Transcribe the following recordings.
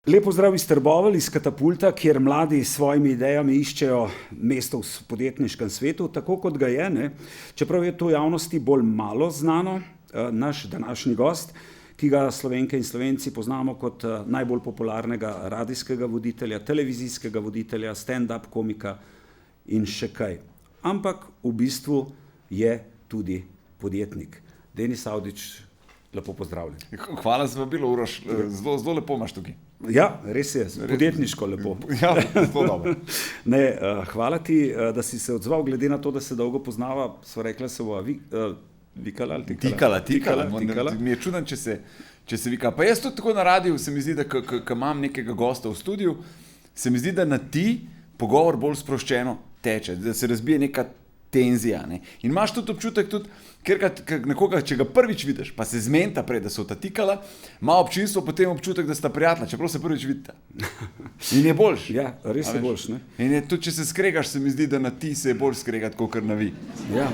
Lepo zdrav iz Trbovelj, iz Katapulta, kjer mladi s svojimi idejami iščejo mesto v podjetniškem svetu, tako kot ga je, ne? Čeprav je to javnosti bolj malo znano, naš današnji gost, ki ga Slovenke in Slovenci poznamo kot najbolj popularnega radijskega voditelja, televizijskega voditelja, stand-up komika in še kaj. Ampak v bistvu je tudi podjetnik. Denis Avdić, lepo pozdravljen. Hvala za vabilo, Uroš. Zelo lepo imaš tukaj. Ja, res je, podjetniško lepo. Ja, zelo dobro. Ne, hvala ti, da si se odzval, glede na to, da se dolgo poznava, sva rekla se bova vikala ali tikala? Tikala. Mi je čuden, če se vika. Pa jaz tudi tako na radiju, se mi zdi, da ko imam nekega gosta v studiu, se mi zdi, da na ti pogovor bolj sproščeno teče, da se razbije neka tenzija. Ne? In imaš tudi občutek, ker nekoga, če ga prvič vidiš, pa se zmenta prej, da so ta tikala, ima občinstvo potem občutek, da sta prijatelja, čeprav se prvič vidita. In je boljš. Ja, res je boljš. Ne? In je tudi, če se skregaš, se mi zdi, da na ti se je bolj skregati, kot na vi. Ja,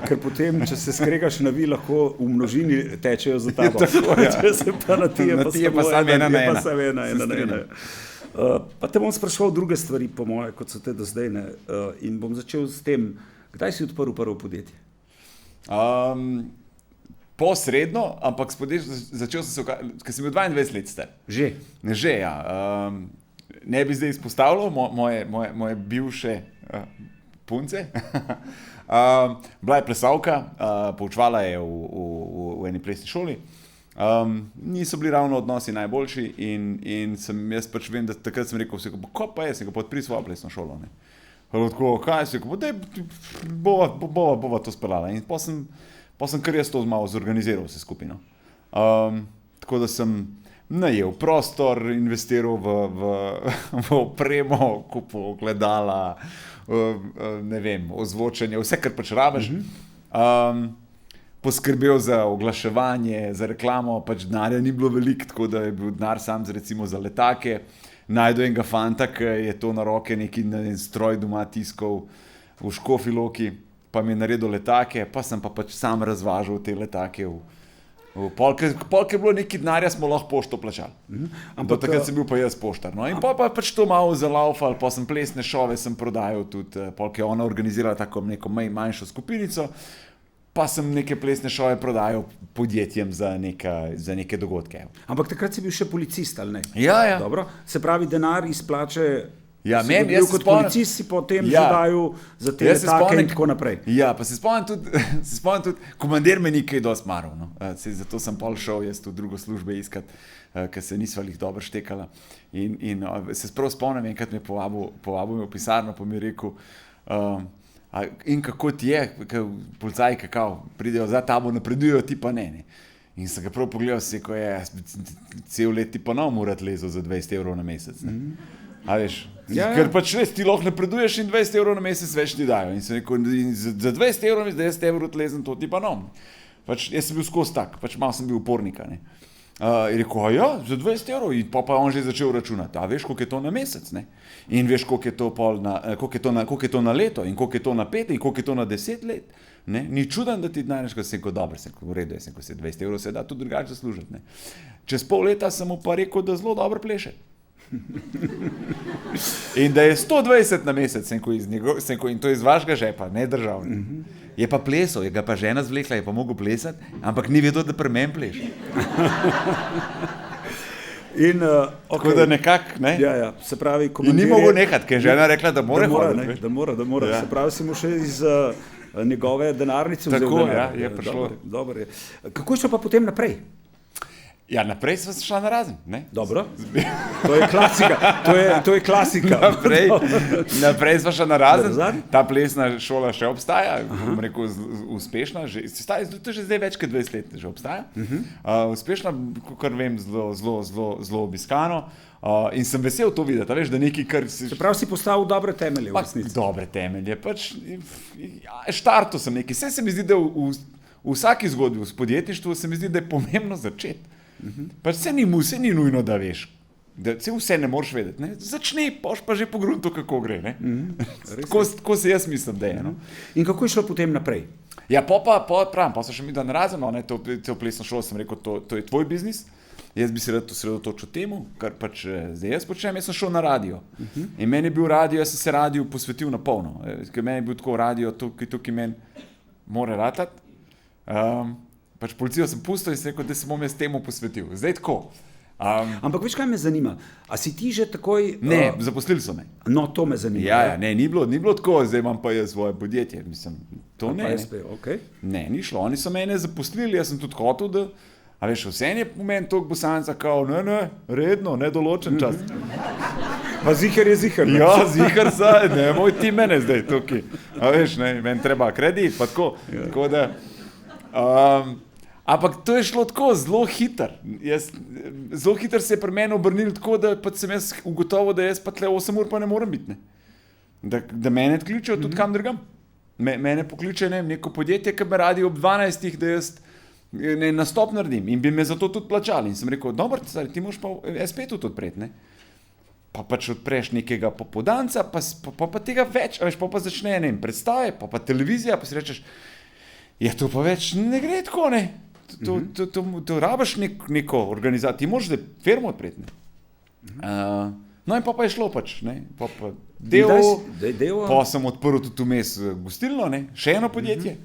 ker potem, če se skregaš na vi, lahko v množini tečejo za tabo. Tako, ja. Če se pa na ti je pa samo ena. Pa te bom spraševal druge stvari, po moje, kot so te do zdaj. Ne? In bom začel s tem, kdaj si odprl prvo podjetje? Posredno, ampak začel sem se, ker sem bil 22 let star. Že, ja. Ne bi zdaj izpostavljal moje bivše punce. Bila je plesalka, poučevala je v eni plesni šoli. Niso bili ravno odnosi najboljši in jaz pač vem, da takrat sem rekel, ko pa je, sem ga podpril svojo plesno šolo. Ne. Tako, kaj si rekel, da bova to speljala. In pa sem kar jaz to malo zorganiziral vse skupaj. No. Tako da sem najel prostor, investiral v opremo, kupil ogledala, ne vem, ozvočenje, vse, kar pač rabiš. Poskrbel za oglaševanje, za reklamo, pač denarja ni bilo veliko, tako da je bil denar sam recimo za letake. Najdu enega fanta, ki je to na roke neki stroj doma tiskal v Škofji Loki, pa mi je naredil letake, pa sem pa pač sam razvažal te letake. Polk je bilo nekaj denarja, smo lahko pošto plačali. Ampak takrat sem bil pa jaz poštar. No? In pa pač to malo zalaufal, pa sem plesne šove sem prodajal tudi, polk je ona organizirala tako neko manjšo skupinico, pa sem neke plesne šove prodajal podjetjem za neke dogodke. Ampak takrat si bil še policist, ali ne? Ja. Dobro. Se pravi, denar izplače, jaz kot policist si potem že dajal za te letake in tako naprej. Ja, pa se spomnim tudi, komandir me ni kaj dosti maral. No. Zato sem pol šel jaz v drugo službe iskat, ker se nisva jih dobro štekala. In se sprav spomnim, enkrat me je povabil v pisarno, pa mi je rekel, in kako ti je, policaji kakao pridejo za tabo, napredujejo, ti pa ne. In sem ga prav pogledal, ko je cel let ti pa ne morat lezo za 20 evrov na mesec. A veš, ker pač res ti lahko napreduješ in 20 evrov na mesec več ti dajo. In sem rekel, za 20 evrov, za 10 evrov lezen, to ti pa ne. Pač jaz sem bil skozi tak, pač malo sem bil upornika. Je rekel, ja, za 20 evrov, in pa on že začel računati, a veš, koliko je to na mesec, ne? In veš, koliko je to na leto, in koliko je to na 5, in koliko je to na 10 let. Ne? Ni čuden, da ti denarješ, ko si rekel, dobro, v redu, ko si 20 evrov se da tudi drugače zaslužiti. Ne? Čez pol leta sem mu pa rekel, da zelo dobro pleše. In da je 120 na mesec, in to iz vašega žepa, ne državni. Je pa plesal, je ga pa žena zvlekla, je pa mogel plesati, ampak ni vedel, da pri meni pleše. Tako da nekako, ne? Ja, se pravi, in ni mogel nekati, ker je žena rekla, da mora. Da mora. Ja. Se pravi, si mu še iz njegove denarnice vzel denar. Tako, je prišlo. Dobro je. Kako je šlo pa potem naprej? Ja, naprej sva se šla na Razen, ne? Dobro. To je klasika. To je klasika. Naprej sva šla na Razen. Ta plesna šola še obstaja, bom rekel, uspešna. To že zdaj več kot 20 let že obstaja. Uspešna, kar vem, zelo obiskano. In sem vesel to videti, veš, da nekaj, kar si... Se pravi, si postavil dobre temelje v resnici. Dobre temelje, pač štartal sem nekaj. Vse se mi zdi, da v vsaki zgodbi, v podjetništvu se mi zdi, da je pomembno začeti. Pač vse ni nujno, da veš, da vse ne moreš vedeti. Ne? Začni, poš pa že po gruntu, kako gre. Ne? Tako se jaz mislim, da je. No? In kako je šlo potem naprej? Ja, pa sem še mi dan Razen, to plesno šolo sem rekel, to je tvoj biznis. jaz bi se rad osredotočil temu, kar pač zdaj jaz počnem, jaz sem šel na radio. In meni je bil radio, jaz sem se radiju posvetil na polno. Ker meni je bil tako radio, tukaj meni mora ratati. Pač policijo sem pustil in sem rekel, da se bom jaz temu posvetil. Zdaj tako. Ampak veš, kaj me zanima? A si ti že takoj... Ne, zaposlili so me. No, to me zanima. Ja, ne, ni bilo tako, zdaj imam pa jaz svoje podjetje. Mislim, to ne. Okay. Ne, ni šlo. Oni so mene zaposlili, jaz sem tudi hotel, da... A veš, vse je pomen toliko Bosanca, kao, ne, redno, nedoločen čas. Pa zihar je zihar. Ne? Ja, zihar saj, ne, moj ti mene zdaj tukaj. A veš, ne, meni treba kredit, pa tako. Ja. Tako da... Ampak to je šlo tako zelo hiter. Zelo hiter se je pri meni obrnil tako, da pa sem jaz ugotovil, da jaz pa tle 8 ur pa ne morem biti. Ne? Da mene kličejo tudi kam drugam. Mene pokliče neko podjetje, ki me radi ob 12, da jaz nastop naredim in bi me za to tudi plačali. In sem rekel, dobro, ti moraš pa SP tudi odpreti. Ne? Pa pač odpreš nekega popodanca, pa tega več, veš, pa začne predstave, pa televizija, pa si rečeš, ja, to pa več ne gre tako, ne. To rabiš neko organizacijo, ti moraš zdaj firmo odpreti. No in pa je šlo pač, ne. Pa sem odprl tudi vmes gostilno, ne, še eno podjetje.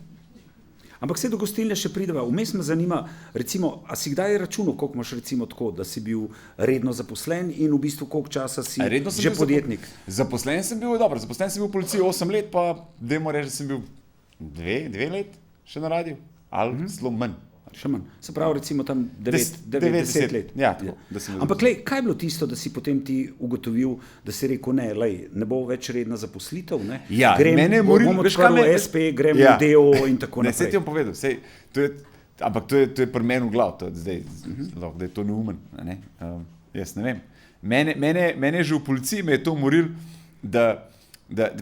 Ampak se do gostilne še prideva. Vmes me zanima, recimo, a si kdaj računal, koliko imaš recimo tako, da si bil redno zaposlen in v bistvu koliko časa si že podjetnik? Zaposlen sem bil v policiji 8 let, pa dajmo reči, da sem bil 2 let še na radiju, ali zelo manj. Še manj. Se pravi, recimo tam 90 let. Ja, tako, ampak lej, kaj je bilo tisto, da si potem ti ugotovil, da si rekel, ne bo več redna zaposlitev, ne? Ja, mene je moril, veš kaj, SP, gremo v DO in tako naprej. Ne, saj ti bom povedal, ampak to je pri meni v glav, zdaj, da je to neumen, ne? Jaz ne vem. Mene je že v policiji, me je to moril,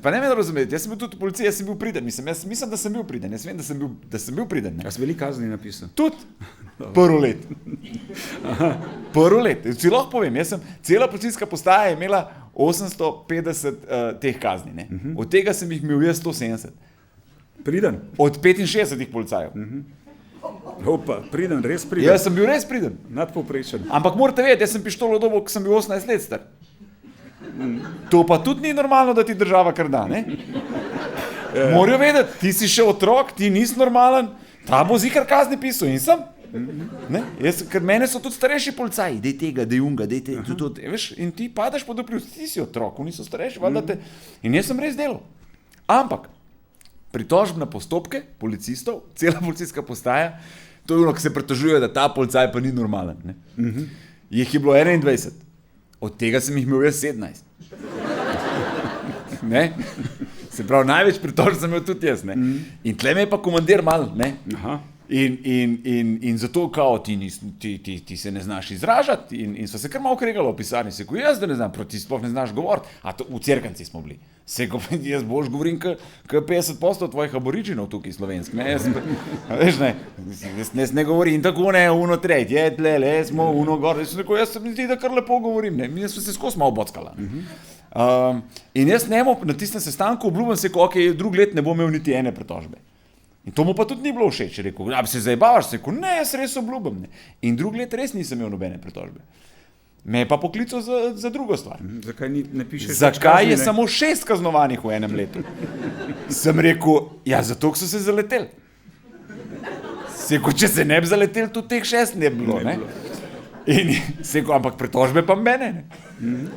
pa ne me razumeti, jaz sem bil tudi v policiji, jaz sem bil priden, mislim, da sem bil priden, jaz vem, da sem bil priden. A si veliko kazni napisal? Tudi prvo let. Prvo let, si lahko povem, cela policijska postaja je imela 850 teh kazni, ne? Od tega sem jih imel jaz 170. Priden? Od 65 policajev. Opa, priden, res priden. Jaz sem bil res priden. Nadpovprečen. Ampak morate vedeti, jaz sem pištolo dobil, ko sem bil 18 let star. To pa tudi ni normalno, da ti država kar da, ne? Morajo vedeti, ti si še otrok, ti nisi normalen, ta bo zihar kazni pisal in sem. Ker mene so tudi starejši policaji, dej tega, dej unga, dej tega, veš, in ti padaš pod vpliv, ti si otrok, oni so starejši, valjda te. In jaz sem res delal. Ampak pritožbene postopke policistov, cela policijska postaja, to je ono, ki se pritožuje, da ta policaj pa ni normalen, ne? Jih je bilo 21. Od tega sem jih imel jaz 17. Ne? Se pravi, največ pritožb sem imel tudi jaz. Ne? In tle me je pa komandir mal. Ne? In zato, kao, ti se ne znaš izražati in so se kar malo kregalo v pisarni. Se ko jaz, da ne znam, ti sploh ne znaš govoriti. A to v Cerkanci smo bili. Se ko jaz boš govorim, k 50% tvojih aboriginov tukaj slovensk. Ne? Veš, ne? Jaz ne govorim tako, ne, uno tretje, tle, smo, uno gor. Jaz se mi zdi, da kar lepo govorim. Ne? Jaz sem se skozi malo bockala. In jaz njemu na tistem sestanku obljubim se, ok, drug let ne bom imel niti ene pritožbe. In to mu pa tudi ni bilo všeč, rekel, da bi se zajebavaš, rekel, ne, jaz res obljubim. Ne. In drug let res nisem imel nobene pritožbe. Me je pa poklical za drugo stvar. Zakaj ne pišeš? Zakaj je samo 6 kaznovanih v enem letu? Sem rekel, ja, zato, ko so se zaleteli. Če se ne bi zaleteli, tudi teh 6 ne bi bilo. Ne? In rekel, ampak pritožbe pa mene. Ne?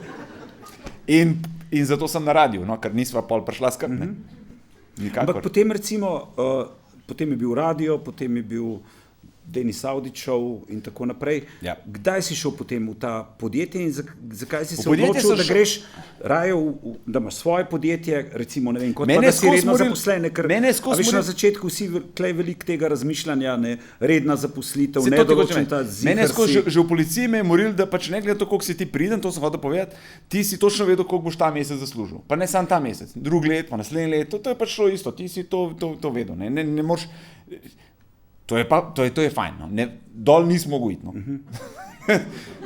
In zato sem na radiju, no, ker nisva pol prišla skrb. Ampak potem recimo, potem je bil radio, potem je bil Denis Avdićev in tako naprej. Ja. Kdaj si šel potem v ta podjetje in zakaj si se odločil, da greš raje, da imaš svoje podjetje, recimo, ne vem, kot pa da si redno zaposlen, ker veš, na začetku si klej veliko tega razmišljanja, ne, redna zaposlitev, nedoločen ta zihar si. Mene skozi že v policiji me je moril, da pač ne glede to, koliko si ti priden, to sem hotel povedati, ti si točno vedel, koliko boš ta mesec zaslužil. Pa ne sam ta mesec, drug let, pa naslednji let, to je pač šlo isto, ti si to vedel, ne moreš. To je fajn, no. Dol nismo mogli iti. No.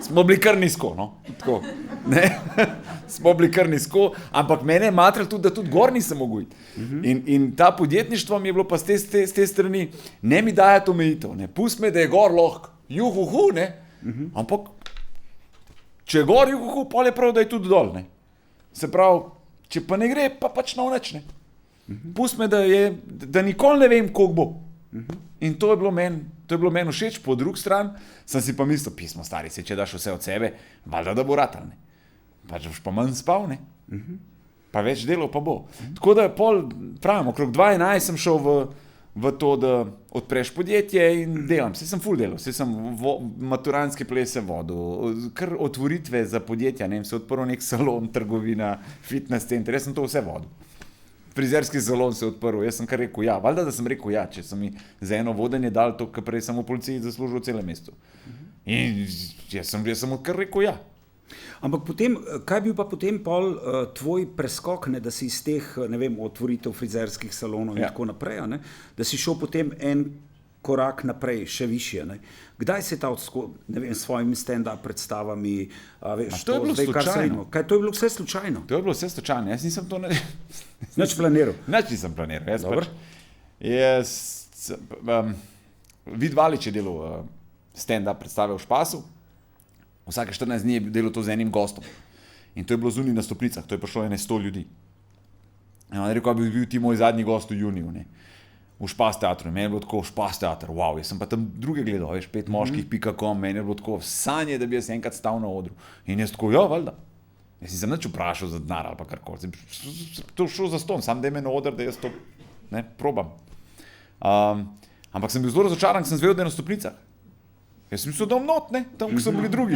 Smo bili kar nizko. No. Tako, ne? Smo bili kar nizko, ampak mene je matral tudi, da tudi gor nisem mogel iti. In ta podjetništvo mi je bilo pa z te strani, ne mi dajati omejitev, ne. Pust me, da je gor lahko, juhuhu, ne. Ampak, če je gor, kako pol je prav, da je tudi dol, ne. Se pravi, če pa ne gre, pa pač na nič, ne. Pust me, da nikoli ne vem, koliko bo. In to je bilo meni všeč, po drugi strani sem si pa mislil, pismo stari, če daš vse od sebe, valjda da bo ratal, ne. Pač boš pa manj spal, ne. Pa več delov pa bo. Tako da pravim, okrog 2011 sem šel v to, da odpreš podjetje in delam. Saj sem ful delal, saj sem maturantske plese vodil, kar otvoritve za podjetja, ne vem, se odprl nek salon, trgovina, fitness center, jaz sem to vse vodil. Frizerski salon se je odprl, jaz sem kar rekel ja, valjda da sem rekel ja, če sem mi za eno vodenje dal to, kar prej sem v policiji zaslužil v celem mestu. In jaz sem kar rekel ja. Ampak potem, kaj bi pa potem pol tvoj preskok, ne, da si iz teh, ne vem, otvoritev frizerskih salonov in tako naprej, ne, da si šel potem en korak naprej, še višje, ne. Kdaj se ta ne vem, s svojimi stand-up predstavami, veš, to je bilo zdaj, slučajno. Kaj, to je bilo vse slučajno? To je bilo vse slučajno, jaz nisem to Nič planiral? Nič nisem planiral, Vid Valič je delal stand-up predstave v Špasu, vsake 14 dni je delal to z enim gostom. In to je bilo zunaj na stopnicah, to je prišlo 100 ljudi. In on je rekel, da bi bil ti moj zadnji gost v juniju, ne. V Špas teatru, meni je bilo tako Špas teatr, wow, jaz sem pa tam druge gledal, veš, 5moških.com, meni je bilo tako sanje, da bi jaz enkrat stal na odru. In jaz tako, ja, valjda. Jaz nisem nič vprašal za denar ali pa karkoli, to šel za ston, sam da je me na oder, da jaz to, ne, probam. Ampak sem bil zelo razočaran, sem zvedel, da je na stopnicah. Jaz sem mislil, da bom not, ne, tam, ko so bili drugi.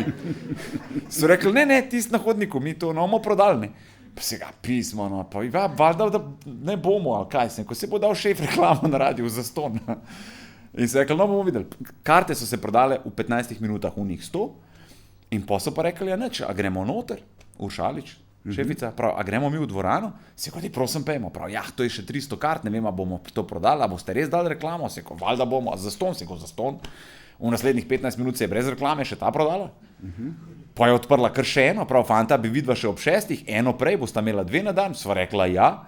So rekli, ne, tisti na hodniku, mi to ne bomo prodali, ne. Pa se ga pismo, no, pa ja, valjda, da ne bomo, ali kaj sem, ko se bo dal šef reklamo na radiju za ston. In se rekli, no, bomo videli. Karte so se prodale v 15 minutah, v njih 100, in pa so pa rekli, ja, neč, a gremo noter, Uršalič, šefica, prav, a gremo mi v dvorano, se kot prosim pejmo, prav, ja, to je še 300 kart, ne vem, a bomo to prodali, a boste res dali reklamo, se kot, valjda bomo, a za ston, se kot za ston. V naslednjih 15 minut se je brez reklame še ta prodala. Pa je odprla kar še eno, prav, fanta bi vidva še ob 6, eno prej, bosta imela 2 na dan, sva rekla ja,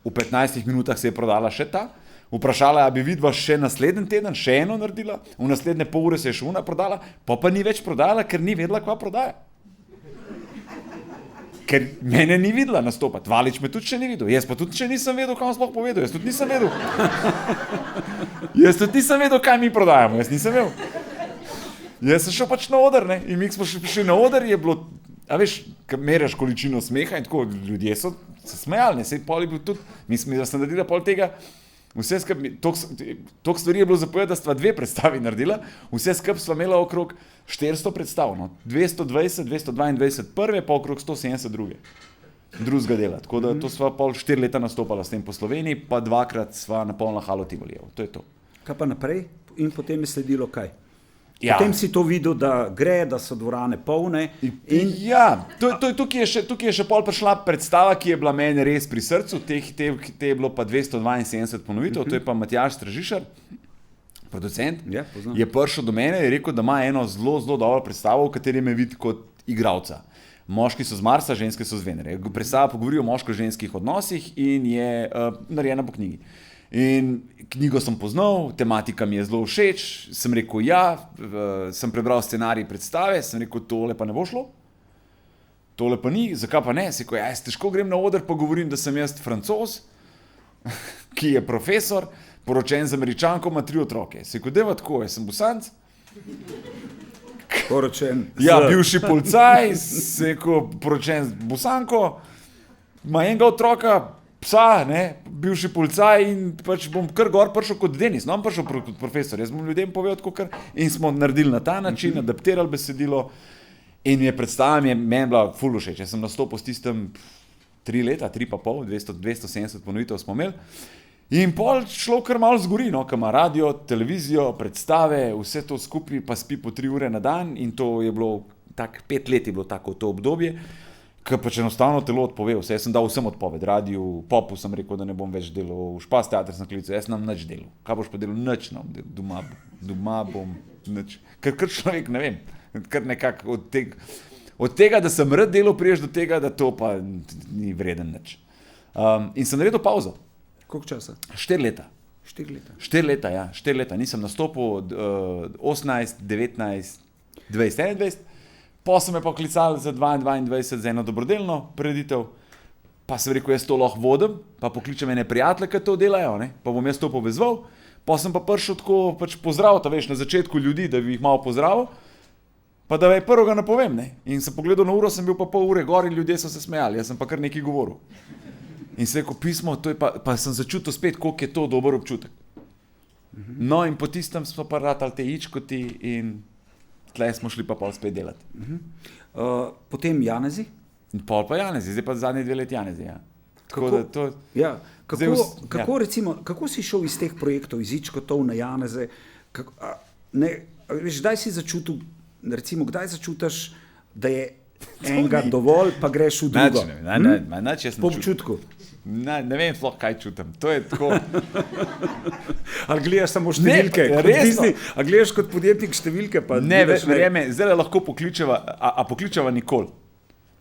v 15 minutah se je prodala še ta, vprašala, a bi vidva še naslednji teden še eno naredila, v naslednje pol ure se je še una prodala, pa ni več prodala, ker ni vedela, kva prodaja. Ker mene ni videla nastopati, Valič me tudi še ni videl, jaz pa tudi še nisem vedel, kaj on sploh povedal, jaz tudi nisem vedel, kaj mi prodajamo, jaz nisem vedel. Jaz sem šel pač na oder, ne, in mi smo še prišli na oder, je bilo, a veš, kad meraš količino smeha in tako, ljudje so se smejali, ne, sej pol je bil tudi, mi smo naredili pol tega, vse skupaj, toliko stvari je bilo zapovedati, da stva 2 predstavi naredila, vse skupaj sva imela okrog 400 predstav, no, 220, 222 prve, pa okrog 170 drugega dela, tako da to sva pol 4 leta nastopala s tem po Sloveniji, pa 2-krat sva napolnila Halo Tivolijevo, to je to. Kaj pa naprej? In potem je sledilo kaj? Ja. Potem si to videl, da gre, da so dvorane polne. Ja, tukaj je še pol prišla predstava, ki je bila meni res pri srcu, te je bilo pa 272 ponovitev, to je pa Matjaž Stražišar, producent, Ja, je prišel do mene in je rekel, da ima eno zelo, zelo dobro predstavo, v kateri me vidi kot igralca. Moški so z Marsa, ženske so z Venere. Predstava pogovori o moško-ženskih odnosih in je narejena po knjigi. In knjigo sem poznal, tematika mi je zelo všeč, sem rekel ja, sem prebral scenarij predstave, sem rekel, tole pa ne bo šlo, tole pa ni, zakaj pa ne, se rekel, jaz težko grem na oder, pa govorim, da sem jaz Francoz, ki je profesor, poročen z Američanko, ima 3 otroke, se rekel, deva tako, jaz sem Bosanc, Poročen. ja, bivši policaj, se rekel, poročen z Bosanko, ima enega otroka, psa, ne, bivši policaj in pač bom kar gor prišel kot Denis, no, prišel kot profesor, jaz bom ljudem povedal tako kar in smo naredili na ta način, adaptirali besedilo in mi je predstava, meni bila ful všeč, jaz sem nastopil s tistem 3 leta, 3,5, 270 ponovitev smo imeli in pol šlo kar malo zgori, no, ko ima radio, televizijo, predstave, vse to skupaj pa spi po 3 ure na dan in to je bilo, tak 5 let je bilo tako to obdobje, ker pač enostavno telo odpove vse, jaz sem dal vsem odpoved, radiju, popu sem rekel, da ne bom več delal, v Špas teatr sem klical, jaz nam nič delal, kaj boš pa delal, nič nam delal, doma bom, nič, ker človek, ne vem, kar nekako od tega, da sem rad delal, priješ do tega, da to pa ni vreden nič. In sem naredil pauzo. Koliko časa? 4 leta. 4 leta. 4 leta, ja, 4 leta, nisem nastopil, 18, 19, 2021, pa so me poklicali za 2022 za eno dobrodelno prireditev, pa sem rekel, jaz to lahko vodim, pa pokličem ene prijatelje, ki to delajo, ne? Pa bom jaz to povezval, pa sem pa prišel tako pač pozdraviti, veš, na začetku ljudi, da bi jih malo pozdravil, pa da je prvega ne povem, ne? In sem pogledal na uro, sem bil pa pol ure gor in ljudje so se smejali, jaz sem pa kar nekaj govoril. In sem rekel, pismo, to je pa sem začutil spet, koliko je to dober občutek. No in po tistem smo pa ratali te ičkoti in tle smo šli pa pol spet delati. Potem Janezi? In pol pa Janezi, zdaj pa zadnji 2 leti Janezi, ja. Kako si šel iz teh projektov, iz ičkotov na Janeze? Kdaj si začutil, recimo, kdaj začutiš, da je enega dovolj, pa greš v drugo? Po občutku. Ne vem sploh, kaj čutim. To je tako. Ali gledaš samo številke? Ali gledaš kot podjetnik številke? Ne, verjame, zdaj lahko pokličeva, a pokličeva nikoli.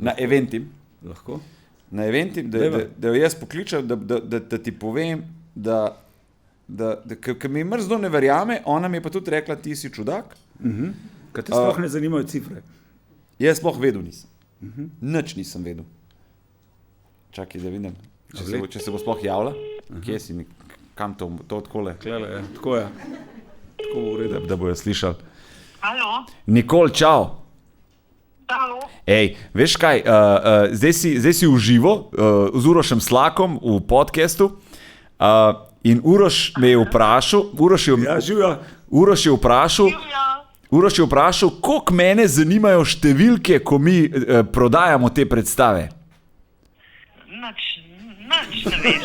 Na eventim. Lahko. Na eventim, da jaz pokličem, da ti povem, ker mi mrzdo ne verjame, ona mi je pa tudi rekla, ti si čudak. Kaj te sploh ne zanimajo cifre? Jaz sploh vedel nisem. Nič nisem vedel. Čakaj, da vidim. Če se bo sploh javila, kje si, kam to odkole? Klele, tako je. Tako v redu. Da bojo slišali. Halo? Nikol, čau. Halo? Ej, veš kaj, zdaj si v živo z Urošem Slakom v podcastu in Uroš me je vprašal, Uroš je vprašal, koliko mene zanimajo številke, ko mi prodajamo te predstave. Nič ne veš.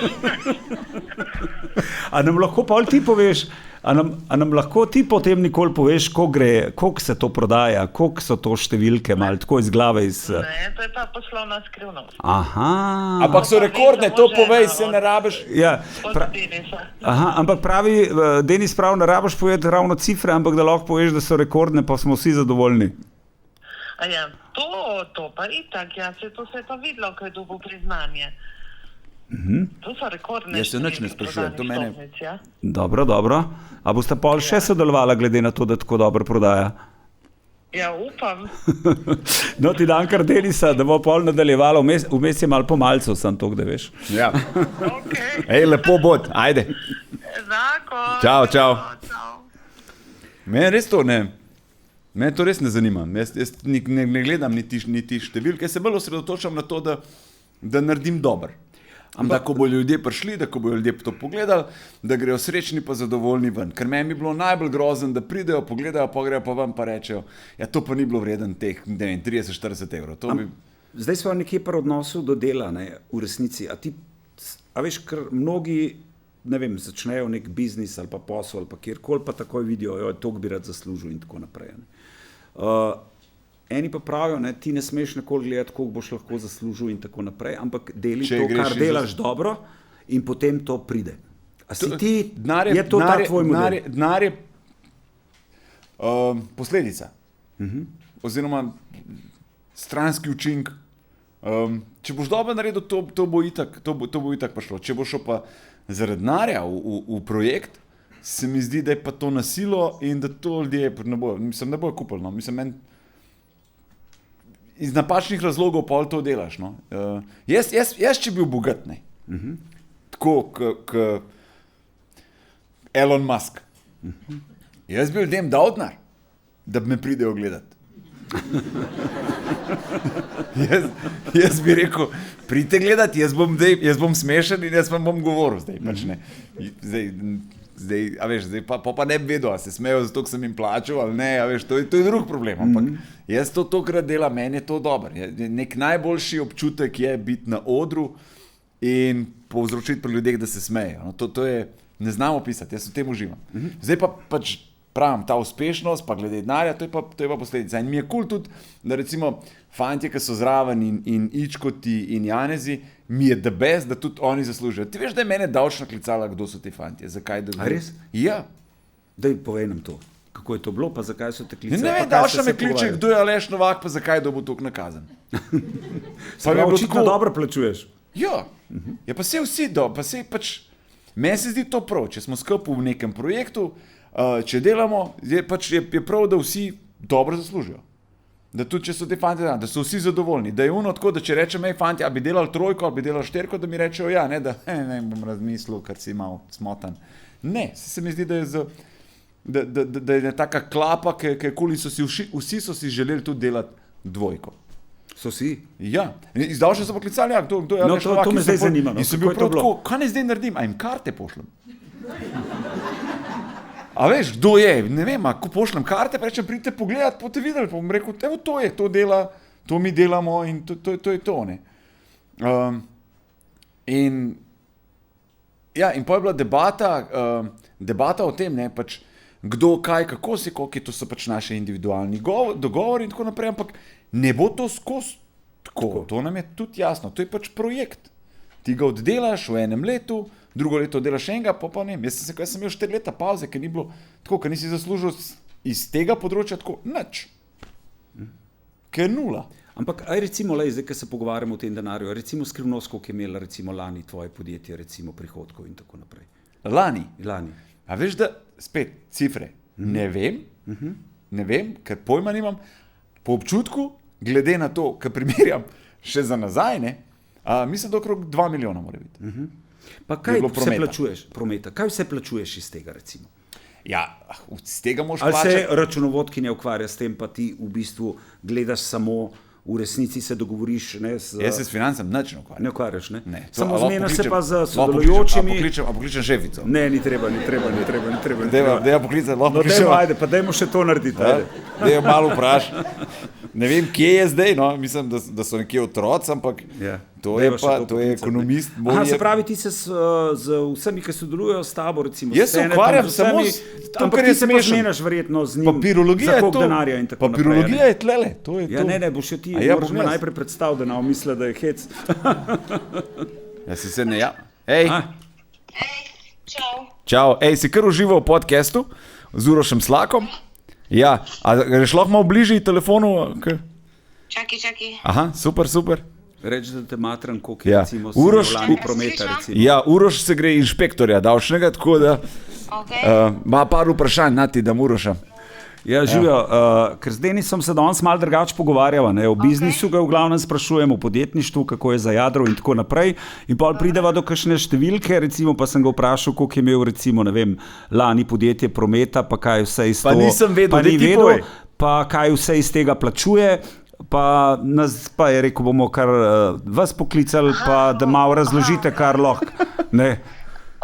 A nam lahko pa ti poveš, a nam lahko ti potem nikoli poveš, koliko se to prodaja, koliko so to številke, malo tako iz glave. Ne, to je pa poslovna skrivnost. Aha. Ampak so rekordne, to povej, se ne rabiš. Ja, ampak pravi, Denis pravi, ne rabiš povedati ravno cifre, ampak da lahko poveš, da so rekordne, pa smo vsi zadovoljni. A ja, to pa itak, ja, to se je pa videlo, ko je dobil priznanje. To so rekordne. Jaz se nič ne sprašujem, to mene. Dobro. A boste pol še sodelovala, glede na to, da tako dobro prodaja? Ja, upam. No, ti dan kar Denisa, da bo pol nadaljevalo, vmes je malo pomalcev, sem to, da veš. Ja. Okay. Ej, lepo bod, ajde. Zakon. Čau. Mene to res ne zanima. Jaz ne gledam niti številke, se bolj osredotočam na to, da naredim dobro. Da ko bodo ljudje prišli, da ko bodo ljudje to pogledali, da grejo srečni pa zadovoljni ven. Ker meni bi bilo najbolj grozen, da pridejo, pogledajo, pa grejo pa ven pa rečejo, ja to pa ni bilo vreden teh, ne vem, 30-40 evrov. Zdaj smo nekje pri odnosu do dela, ne, v resnici. A veš, ker mnogi, ne vem, začnejo nek biznis ali pa posel ali pa kjerkoli, pa takoj vidijo, jo, toliko bi rad zaslužil in tako naprej. Eni pa pravijo, ne, ti ne smeš nikoli gledati, koliko boš lahko zaslužil in tako naprej, ampak deli to, kar delaš dobro in potem to pride. A si ti, je to ta tvoj model? Denar je posledica. Oziroma stranski učink. Če boš dobro naredil, to bo itak prišlo. Če boš šel pa zaradi denarja v projekt, se mi zdi, da je pa to nasilo in da to ljudje ne bojo kupili. No. Mislim, iz napačnih razlogov pol to delaš. No. Jaz, če bil bogat, ne. Tako, k Elon Musk. Jaz bi ljudem dal denar, da bi me pridejo gledati. Jaz bi rekel, pridite gledati, jaz bom smešen in jaz vam bom govoril zdaj. Pač ne. Zdaj pa ne bi vedel, a se smejo zato, ker sem jim plačal ali ne, a veš, to je drug problem, ampak jaz tokrat delam, meni je to dobro. Nek najboljši občutek je biti na odru in povzročiti pri ljudeh, da se smejejo. No, to je, ne znam opisati, jaz v tem uživam. Zdaj pa pač pravim, ta uspešnost, pa glede denarja, to je pa posledica. In mi je cool tudi, da recimo fantje, ki so zraven in ičkoti in Janezi, mi je the best, da tudi oni zaslužijo. Ti veš, da je mene davčno klicala, kdo so ti fantje? Zakaj? A res? Ja. Daj, povej nam to. Kako je to bilo, pa zakaj so te klicali? Ne vem, davčno me kliče, kdo je Aleš Novak, pa zakaj dobo toliko nakazan. Očitno dobro plačuješ. Ja, pa se vsi pa se pač, meni se zdi to prav, če smo skupaj v nekem projektu, če delamo, je prav, da vsi dobro zaslužijo. Da tudi, če so te fanti, da so vsi zadovoljni, da je ono tako, da če rečem, fanti, a bi delali trojko, ali bi delali šterko, da mi rečejo, ja, ne, da ne bom razmislil, ker si mal smotan. Ne, se mi zdi, da je da je taka klapa, koli vsi so si želeli tudi delati dvojko. So si? Ja, izdavši so poklicali, ja, to me zdaj zanima. In sem bil prav tako, kaj ne zdaj naredim, a jim karte pošljem? A veš, kdo je, ne vem, ko pošljem karte, pa rečem, pridite pogledat, boste videli, pa bom rekel, evo to je, to dela, to mi delamo in to je to, ne. In potem je bila debata o tem, ne, pač, kdo, kaj, kako si, koliko je, to so pač naše individualni dogovori in tako naprej, ampak ne bo to skozi tako, to nam je tudi jasno, to je pač projekt. Ti ga oddelaš v enem letu, drugo leto delaš enega, pa ne. Jaz sem imel 4 leta pauze, ker ni bilo tako, ker nisi zaslužil iz tega področja tako nič. Ker nula. Ampak aj recimo, zdaj, ko se pogovarjamo o tem denarju, recimo skrivnost, koliko je imela recimo lani tvoje podjetje, recimo prihodkov in tako naprej. Lani. A veš, da spet cifre, ne vem, ker pojma nimam, po občutku, glede na to, kar primerjam še za nazaj, ne, mislim, da okrog 2 milijona mora biti. Pa kaj vse plačuješ, prometa? Kaj vse plačuješ iz tega, recimo? Ja, iz tega moraš plačati. plačati. Ali se računovodki ne ukvarja s tem, pa ti v bistvu gledaš samo, v resnici se dogovoriš, ne? Jaz se s financem nič ne ukvarjam. Ne ukvarjaš, ne? Ne. Samo zmeniš se pa z sodelujočimi. A pokličem šefico. Ne, ni treba. Dejva poklicati, lahko pokličem. No, ajde, pa dajmo še to narediti. Dejva malo vprašati. Ne vem, kje je zdaj, no, mislim, da so nekje otroci, ampak to je ekonomist. Se pravi, ti se z vsemi, ki sodelujejo s tabo, recimo. Jaz se ukvarjam samo s tem, kar je smešno. Ampak ti se zmenaš verjetno z njim, papirologija za koliko denarja in tako naprej. Papirologija je tlele, to je to. Ja, ne, boš še ti, moraš me najprej predstaviti, da nam misle, da je hec. Ja, si se ne, ja. Hej, Čau. Ej, si kar užival v podcastu z Urošem Slakom? Ja, a greš lahko malo bližje telefonu? Čakaj. Aha, super. Reči, da te matram, koliko je recimo lani prometa, recimo. Ja, Uroš se gre inšpektorja davčnega, tako da ima par vprašanj na ti, da Uroša. Ja, živijo, ker z Denisom se danes malo drugače pogovarjava, ne, o biznisu ga v glavnem sprašujemo, o podjetništvu, kako je za jadro in tako naprej, in pol prideva do kakšne številke, recimo pa sem ga vprašal, koliko je imel recimo, ne vem, lani podjetje prometa, pa kaj vse iz Pa nisem vedel, da ti povej. Pa kaj vse iz tega plačuje, pa je rekel, bomo kar vas poklicali, pa da malo razložite, kar lahko, ne.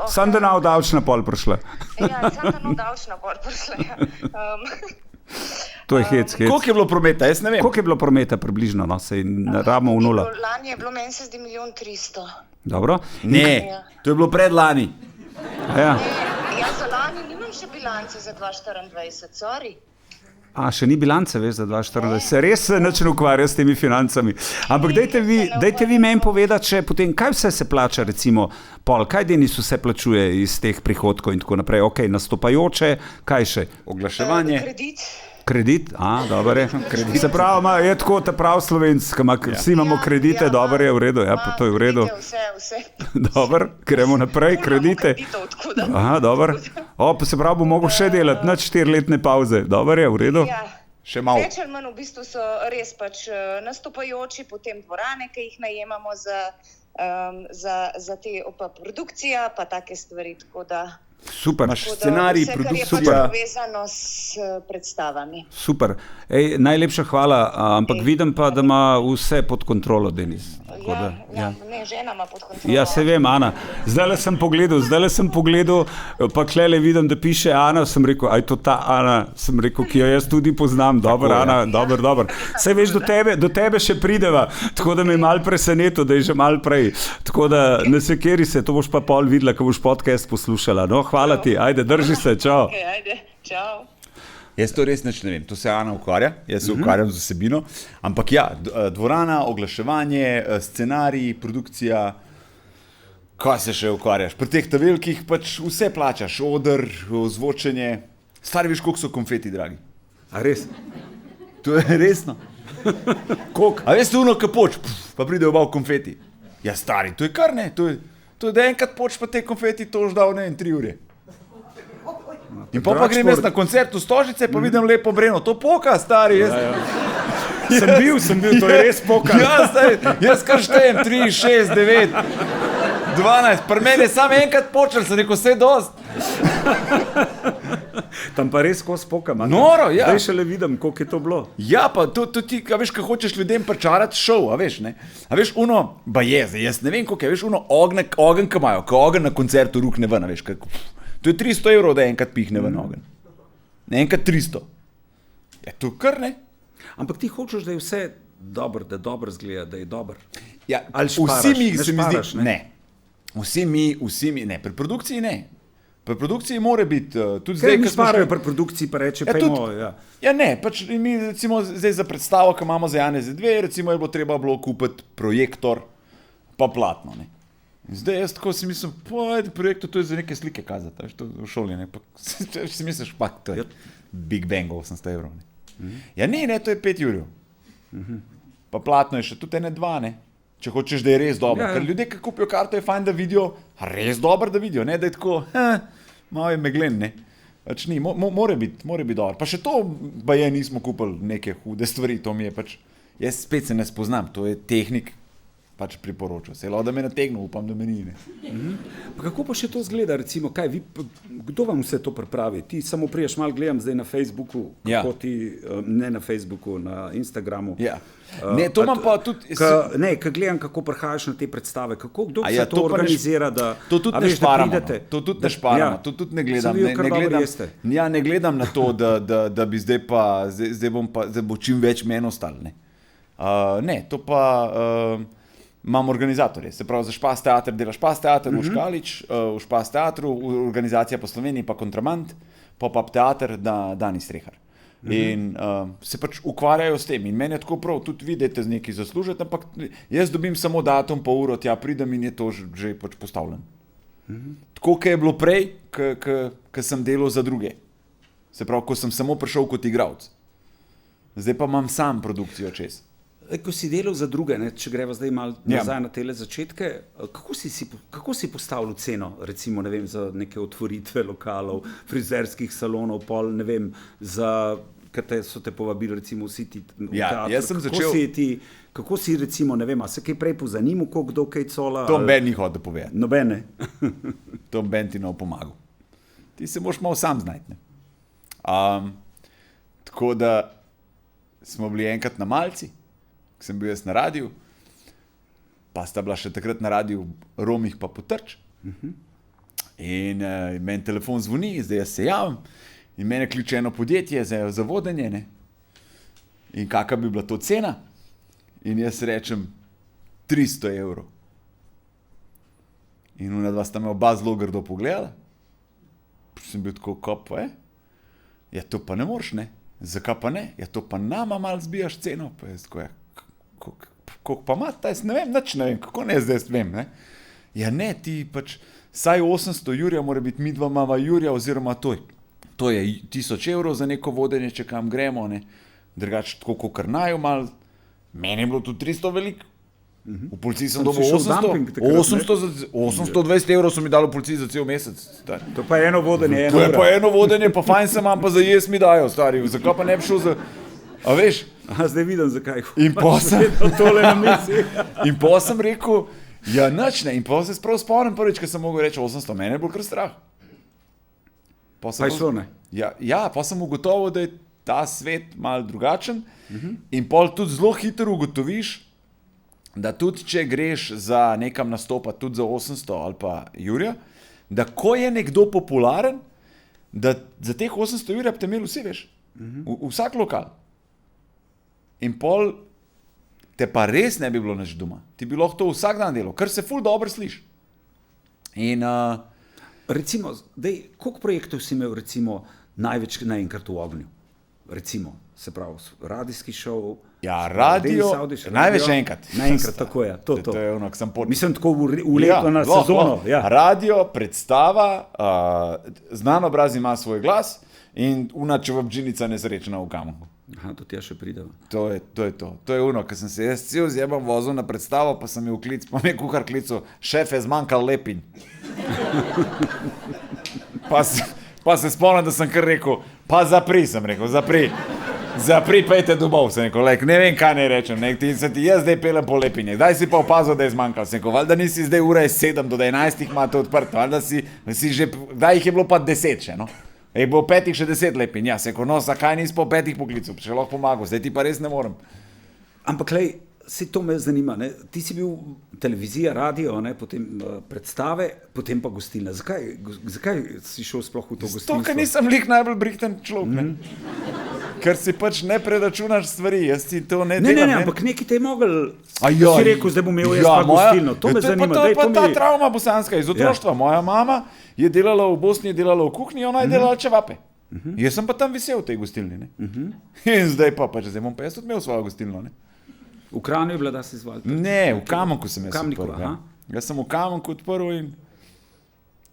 Sam da nav davčna pol prišla. Ja, sam da nav davčna pol prišla, ja. To je hec. Koliko je bilo prometa, jaz ne vem. Koliko je bilo prometa približno, no, sej rabimo v nula. Lani je bilo, meni se zdi 1 300 000. Dobro. Ne, to je bilo predlani. Ja. Jaz za lani nimam še bilance za 2024, sorry. Še ni bilance, veš, za 2024. Se res nič ne ukvarja s temi financami. Ampak dajte vi meni povedati, če potem, kaj vse se plača, recimo, pol, kaj Denis vse plačuje iz teh prihodkov in tako naprej, nastopajoče, kaj še? Oglaševanje. Kredit? Dobro je. Se pravi, je tako ta prav slovenska, vsi imamo kredite, dobro je, v redu, ja, pa to je v redu. Vse. Dobro, gremo naprej, kredite. Aha, dobro. Pa se pravi, bo mogel še delati, nič 4-letne pauze, dobro je, v redu. Ja. Še malo. Več ali manj v bistvu so res pač nastopajoči, potem dvorane, ki jih najemamo za te produkcija, pa take stvari, tako da... Super. Imaš scenarij, produkcija. Vse, kar je pač povezano s predstavami. Super. Najlepša hvala, ampak vidim pa, da ima vse pod kontrolo, Denis. Ne, žena ima pod kontrolo. Ja, se vem, Ana. Zdajle sem pogledal, pa klele vidim, da piše Ana, sem rekel, aj to ta Ana, sem rekel, ki jo jaz tudi poznam. Dobro, Ana, dobro. Saj veš, do tebe še prideva, tako da me je malo presenetil, da je že malo prej. Tako da ne sekeri se, to boš pa pol videla, ko boš podcast poslušala. No, hvala ti, ajde, drži se, čau. Okay, ajde, čau. Jaz to res nič ne vem, to se Ana ukvarja, jaz se ukvarjam z vsebino, ampak ja, dvorana, oglaševanje, scenarij, produkcija, kaj se še ukvarjaš? Pri teh velikih pač vse plačaš, oder, zvočenje, stari veš, koliko so konfeti dragi. A res? To je resno. Koliko? A veš, to uno kapoč, pa pridejo malo konfeti. Ja, stari, to je kar ne, to je da enkrat poč pa te konfeti, to už dal, ne, 3 ure. In pa grem jaz na koncert v Stožice, pa vidim lepo Breno, to poka, stari. Sem bil, to je res poka. Jaz kar štejem 3, 6, 9, 12, pri meni je samo enkrat počel, sem rekel, vse dost. Tam pa res ko spoka, manj. Noro, ja. Zdaj šele vidim, koliko je to bilo. Ja, pa to ti, a veš, kaj hočeš ljudem pričarati šov, a veš, ne? A veš, jaz ne vem, koliko je, veš, ogen, ki imajo, ko ogen na koncertu rukne ven, a veš, to je 300 €, da enkrat pihne ven ogen. Enkrat 300. Ja, to kar ne. Ampak ti hočeš, da je vse dobro, da dobro zgleda, da je dobro. Ja, ali šparaš, vsi mi, ne se mi šparaš, zdi, ne. Vsi mi, ne, pri produkciji ne. Pri produkciji mora biti, tudi zdaj, ko sparajo pri produkciji, pa reče, pejmo, ja. Ja, ne, pač mi recimo zdaj za predstavo, ki imamo za Janeze 2, recimo je treba bilo kupiti projektor, pa platno, ne. Zdaj jaz tako si mislim, projektor, to je za neke slike kazati, veš, to v šoli, ne, pa si misliš, pa to je Big Bang 800 €, ne. Ja, ne, to je 5 €. Pa platno je še tudi ene 2, ne. Če hočeš, da je res dobro. Ja. Ker ljudje, ki kupijo karto, je fajn, da vidijo, res dobro, da vidijo, ne, da je tako, malo je meglen, ne. Pač ni, mora biti dobro. Pa še to, baje nismo kupili neke hude stvari, to mi je pač, jaz spet se ne spoznam, to je tehnik, pač priporočil. Se je lahko, da me nategnil, upam, da me ni, ne. Pa kako pa še to zgleda, recimo, kaj vi, kdo vam vse to pripravi? Ti samo priješ, malo gledam zdaj na Facebooku, kako ti, ne na Facebooku, na Instagramu. Ja. Ne, to imam pa tudi... Ne, ko gledam, kako prihajaš na te predstave, kdo ja, se to organizira, da... To tudi ne šparamo, to tudi ne šparamo, to tudi ne gledam. Ne gledam na to, da bi zdaj bo čim več meni ostalo, ne. Ne, to pa... Imam organizatorje, se pravi za Špas teater dela Špas teater v Škalič, v Špas teatru, organizacija po Sloveniji pa Kontraband, pa teater Dani Strehar. In se pač ukvarjajo s tem in meni je tako prav, tudi vidite z nekaj zaslužiti, ampak jaz dobim samo datum, pa uro, tja pridem in je to že pač postavljen. Tako, kot je bilo prej, ko sem delal za druge. Se pravi, ko sem samo prišel kot igralec. Zdaj pa imam sam produkcijo čez. Ko si delal za druge, ne, če greva zdaj malo nazaj na tele začetke, kako si postavil ceno, recimo, ne vem, za neke otvoritve lokalov, frizerskih salonov, pol, ne vem, za, kaj so te povabili, recimo, vsi ti v teatr. Jaz sem začel... Kako si, recimo, ne vem, a se kaj prej pozanimal, kdo kaj cola? To ben ni hodil povedati. Nobene. To ben ti ne pomagal. Ti se moraš malo sam znajti, ne. Tako da smo bili enkrat na Malci, ko sem bil jaz na radiju, pa sta bila še takrat na radiju Romih pa Potrč. In meni telefon zvoni, zdaj jaz se javim in mene kliče eno podjetje za vodenje, ne. In kakva bi bila to cena? In jaz rečem 300 €. In ona dva sta me oba zelo grdo pogledala. Sem bil tako, ko pa je? Ja, to pa ne moreš, ne. Zakaj pa ne? Ja, to pa nama malo zbijaš ceno. Pa jaz tako, koliko pa ima, jaz ne vem, nič ne vem, kako ne zdaj vem, ne. Ja ne, ti pač, saj 800 € mora biti, mi dva imava jurja, oziroma to je 1000 € za neko vodenje, če kam gremo, ne. Drugače, tako kakor naju malo, meni je bilo tudi 300 veliko. V policiji sem dobil 820 € so mi dali v policiji za cel mesec. To pa je eno vodenje, To je pa eno vodenje, pa fajn sem, pa za jes mi dajo, stari, zakaj pa ne bi šel za... A veš? Zdaj vidim, zakaj. In pa sem... Tole na misli. In pa sem rekel, ja nič ne, in pa se sprav spomnim prvič, ko sem mogel reči 800, mene je bilo kar strah. Pa je šlo, ne? Ja, pa sem ugotovil, da je ta svet malo drugačen in pol tudi zelo hitro ugotoviš, da tudi če greš za nekam nastopati, tudi za 800 ali pa jurja, da ko je nekdo popularen, da za teh 800 jurja bi te imeli vsi, veš, vsak lokal. In pol te pa res ne bi bilo nič doma. Ti bi lahko to vsak dan delal, kar se ful dobro sliši. In... Recimo, koliko projektov si imel, recimo, največ naenkrat v ognju? Recimo, se pravi, radijski šov... Ja, radio, največ enkrat. Naenkrat, tako je, to. To je ono, ko sem Mislim, tako uletno na sezono. Ja. Radio, predstava, znan obraz ima svoj glas in unačeva bdžinica nesrečna v kamu. Aha, to tja še prideva. To je to. To je ono, ko sem se jaz cel zjebam vozil na predstavo, pa sem je vklic, pa me kuhar klical, šef je zmanjkal lepin. Pa se spomnim, da sem kar rekel, pa zapri, sem rekel, zapri, pejte domov, sem rekel, ne vem, kaj ne rečem, ti se ti jaz zdaj pelem po Lepinje, daj si pa opazil, da je zmanjkal, sem rekel, valjda nisi zdaj ura je 7 do 11 imate odprto, valjda si že, kdaj jih je bilo pa 10 še, no? Je bilo 5 še 10 Lepinj, ja, sem rekel, no, zakaj nisi po 5 poklical, še lahko pomagal, zdaj ti pa res ne morem. Ampak, lej, se to me zanima, ne? Ti si bil televizija, radio, ne? Potem predstave, potem pa gostilna. Zakaj si šel sploh v to gostilstvo? To, ker nisem lik najbolj brihten človek, ne? Ker si pač ne preračunaš stvari, jaz si to ne delam. Ne, ampak nekaj te je mogel, si rekel, zdaj bom imel jaz pa gostilno. To me zanima. Pa ta travma bosanska iz otroštva. Moja mama je delala v Bosni, je delala v kuhinji, ona je delala čevape. Jaz sem pa tam visel v tej gostilni, ne? In zdaj pa pač, zdaj bom pa jaz tudi imel svojo gostilno, ne? V Kranju je bila, da si izval? Ne, v Kamenku sem jaz odprl. Jaz sem v Kamenku odprl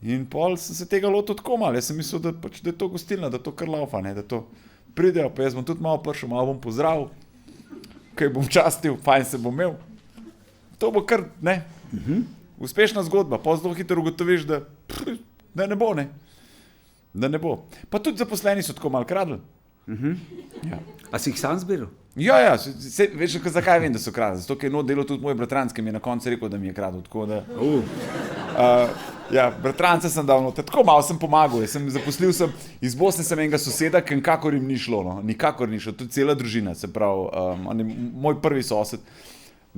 in pol sem se tega lotil tako malo. Jaz sem mislil, da je to gostilna, da to kar laufa, ne, da to pridejo, pa jaz bom tudi malo prišel, malo bom pozdravil, kaj bom častil, fajn se bom imel. To bo kar, ne, uspešna zgodba, pa zelo hitro ugotoviš, da ne bo, ne. Da ne bo. Pa tudi zaposleni so tako malo kradli. Ja. A si jih sam zbiral? Ja, veš, zakaj vem, da so kradli? Zato, ker je delal tudi moj bratranc, ki mi je na koncu rekel, da mi je kradel. Tako da, ja, bratranca sem dal noter, tako malo sem pomagal. Zaposlil sem, iz Bosne sem enega soseda, ki nikakor jim ni šlo, no. Nikakor ni šlo, tudi cela družina, se pravi, moj prvi sosed,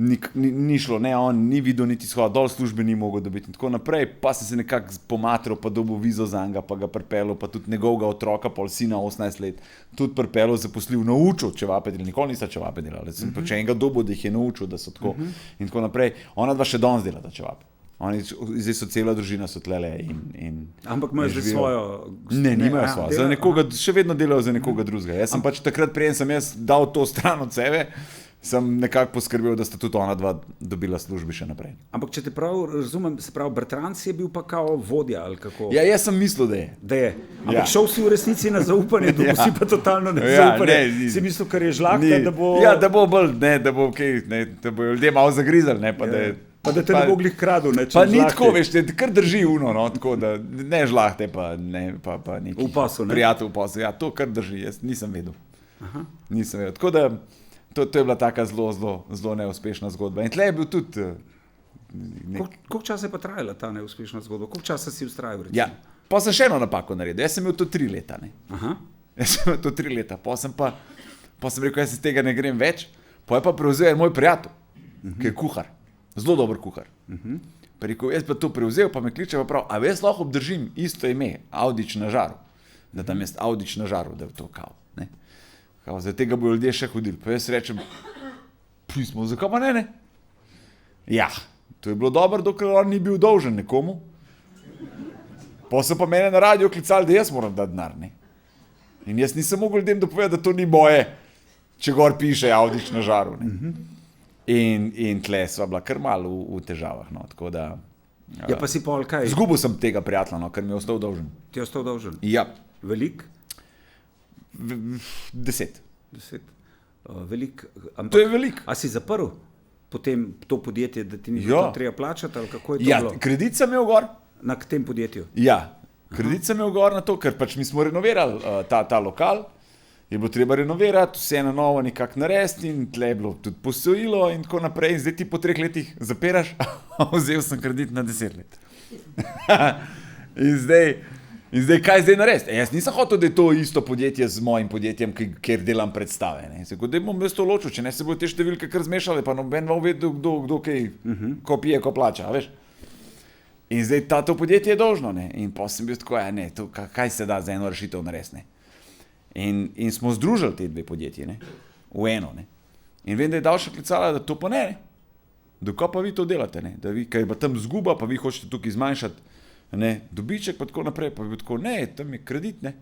ni šlo, ne, on ni videl niti shoda, dol službe ni mogel dobiti in tako naprej, pa sem se nekako pomatral, pa dobil vizo za njega, pa ga pripelil, pa tudi njegovega otroka, pol sina 18 let, tudi pripelil, zaposlil, naučil čevape delati, nikoli nista čevape delali, sem pa če enega dobil, da jih je naučil, da so tako in tako naprej, ona dva še danes delata čevape. Oni zdaj so cela družina so tlele in ampak imajo zdaj svojo... Ne, nimajo svojo, za nekoga, še vedno delajo za nekoga drugega. Jaz sem pač takrat, preden sem jaz dal to stran od sebe, sem nekako poskrbel, da sta tudi ona dva dobila službi še naprej. Ampak če te prav razumem, se pravi, bratranc je bil pa kao vodja ali kako? Ja, jaz sem mislil, da je. Da je. Ampak šel si v resnici na zaupanje, dobil si pa totalno nezaupanje. Si mislil, ker je žlahta, da bo... Ja, da bo bolj, ne, da bo kaj, ne, da bo ljudje malo zagrizali, ne, pa da je... Pa da te ne bo glih kradel, ne, če pa ni tako, veš, te kar drži uno, no, tako da ne žlahte, pa ne, pa nekaj. V pasu, ne? Prijatelj v pasu, ja, to kar drži, jaz nisem vedel. Nisem vedel, tako da to je bila taka zelo neuspešna zgodba. In tle je bil tudi... Koliko časa je pa trajala ta neuspešna zgodba? Koliko časa si ustrajal, recimo? Ja, pa sem še eno napako naredil, jaz sem imel to 3 leta, ne. Jaz sem imel to 3 leta, pa sem rekel, jaz iz tega ne grem več, pa je pa prevzel en moj prijatelj, ki je kuhar. Zelo dober kuhar. Rekel, jaz pa to prevzel, pa me kliče pa prav, a jaz lahko obdržim isto ime, Avdić na žaru, da tam je Avdić na žaru, da je to kao, ne. Kao, zdaj tega bojo ljudje še hodili, pa jaz rečem, pismo, zakaj pa ne? Ja, to je bilo dobro, dokler on ni bil dolžen nekomu, pa so pa mene na radio klicali, da jaz moram dati denar, ne. In jaz nisem mogel ljudem dopovedati, da to ni moje, če gor piše Avdić na žaru, ne. In tle sva bila kar malo v težavah, no, tako da... Ja, pa si pol kaj? Zgubil sem tega prijatelja, no, ker mi je ostal dolžen. Ti je ostal dolžen? Ja. Velik? 10. Velik? To je velik. A si zaprl potem to podjetje, da ti ni to treba plačati, ali kako je to bilo? Ja, kredit sem imel gor. Na tem podjetju? Ja, kredit sem imel gor na to, ker pač mi smo renovirali ta lokal, je bilo treba renovirati, vse na novo nekako narediti in tle je bilo tudi posojilo in tako naprej. In zdaj ti po 3 letih zapiraš, vzel sem kredit na 10 let. In zdaj kaj zdaj narediti? Jaz nisem hotel, da je to isto podjetje z mojim podjetjem, kjer delam predstave. Zdaj bom jaz to ločil, če ne se bodo te številke kar zmešale, pa noben bo vedel, kdo kaj, ko pije, ko plača, veš. In zdaj to podjetje je dolžno, ne. In pa sem bil tako, ja ne, to, kaj se da za eno rešitev narediti, ne. In smo združili te 2 podjetje, ne, v eno, ne. In vem, da je Davša klicala, da to pa ne, dokaj pa vi to delate, ne, da vi, kaj je pa tam zguba, pa vi hočete tukaj zmanjšati, ne, dobiček, pa tako naprej, pa bi tako, ne, tam je kredit, ne,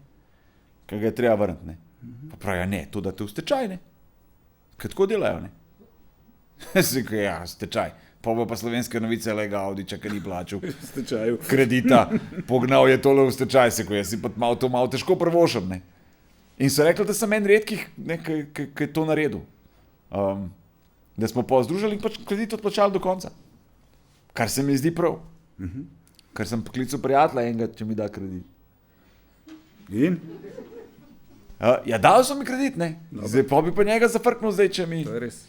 kaj ga je treba vrniti, ne. Pa pravi, ja, ne, to date v stečaj, ne, kaj tako delajo, ne. Sikaj, ja, stečaj, pa bo pa Slovenske novice lega Avdića, ki ni plačal kredita, pognal je tole v stečaj, sikaj, jaz si pa malo težko prvošam, ne. In so rekli, da sem en redkih, ki je to naredil. Da smo pa združili in pač kredit odplačali do konca. Kar se mi zdi prav. Ker sem poklical prijatelja enega, če mi da kredit. In? Ja, dal so mi kredit, ne. Zdaj pa bi pa njega zafrknil, zdaj, To je res.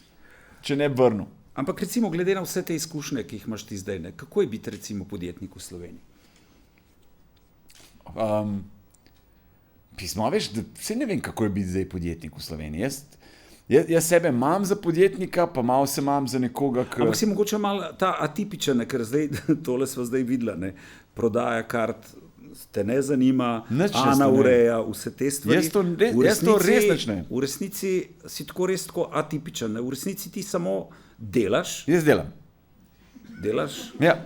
če ne bi vrnil. Ampak recimo, glede na vse te izkušnje, ki jih imaš ti zdaj, ne, kako je biti recimo podjetnik v Sloveniji? Pismo, veš, da vse ne vem, kako je biti zdaj podjetnik v Sloveniji. Jaz sebe imam za podjetnika, pa malo se imam za nekoga, ki... Ampak si mogoče malo ta atipičen, ker zdaj, tole smo zdaj videla, ne, prodaja kart, te ne zanima, Nič jaz Ana to ne. ureja vse te stvari. Jaz to res nič ne. V resnici si res tako atipičen, ne? V resnici ti samo delaš, Jaz delam. Ja.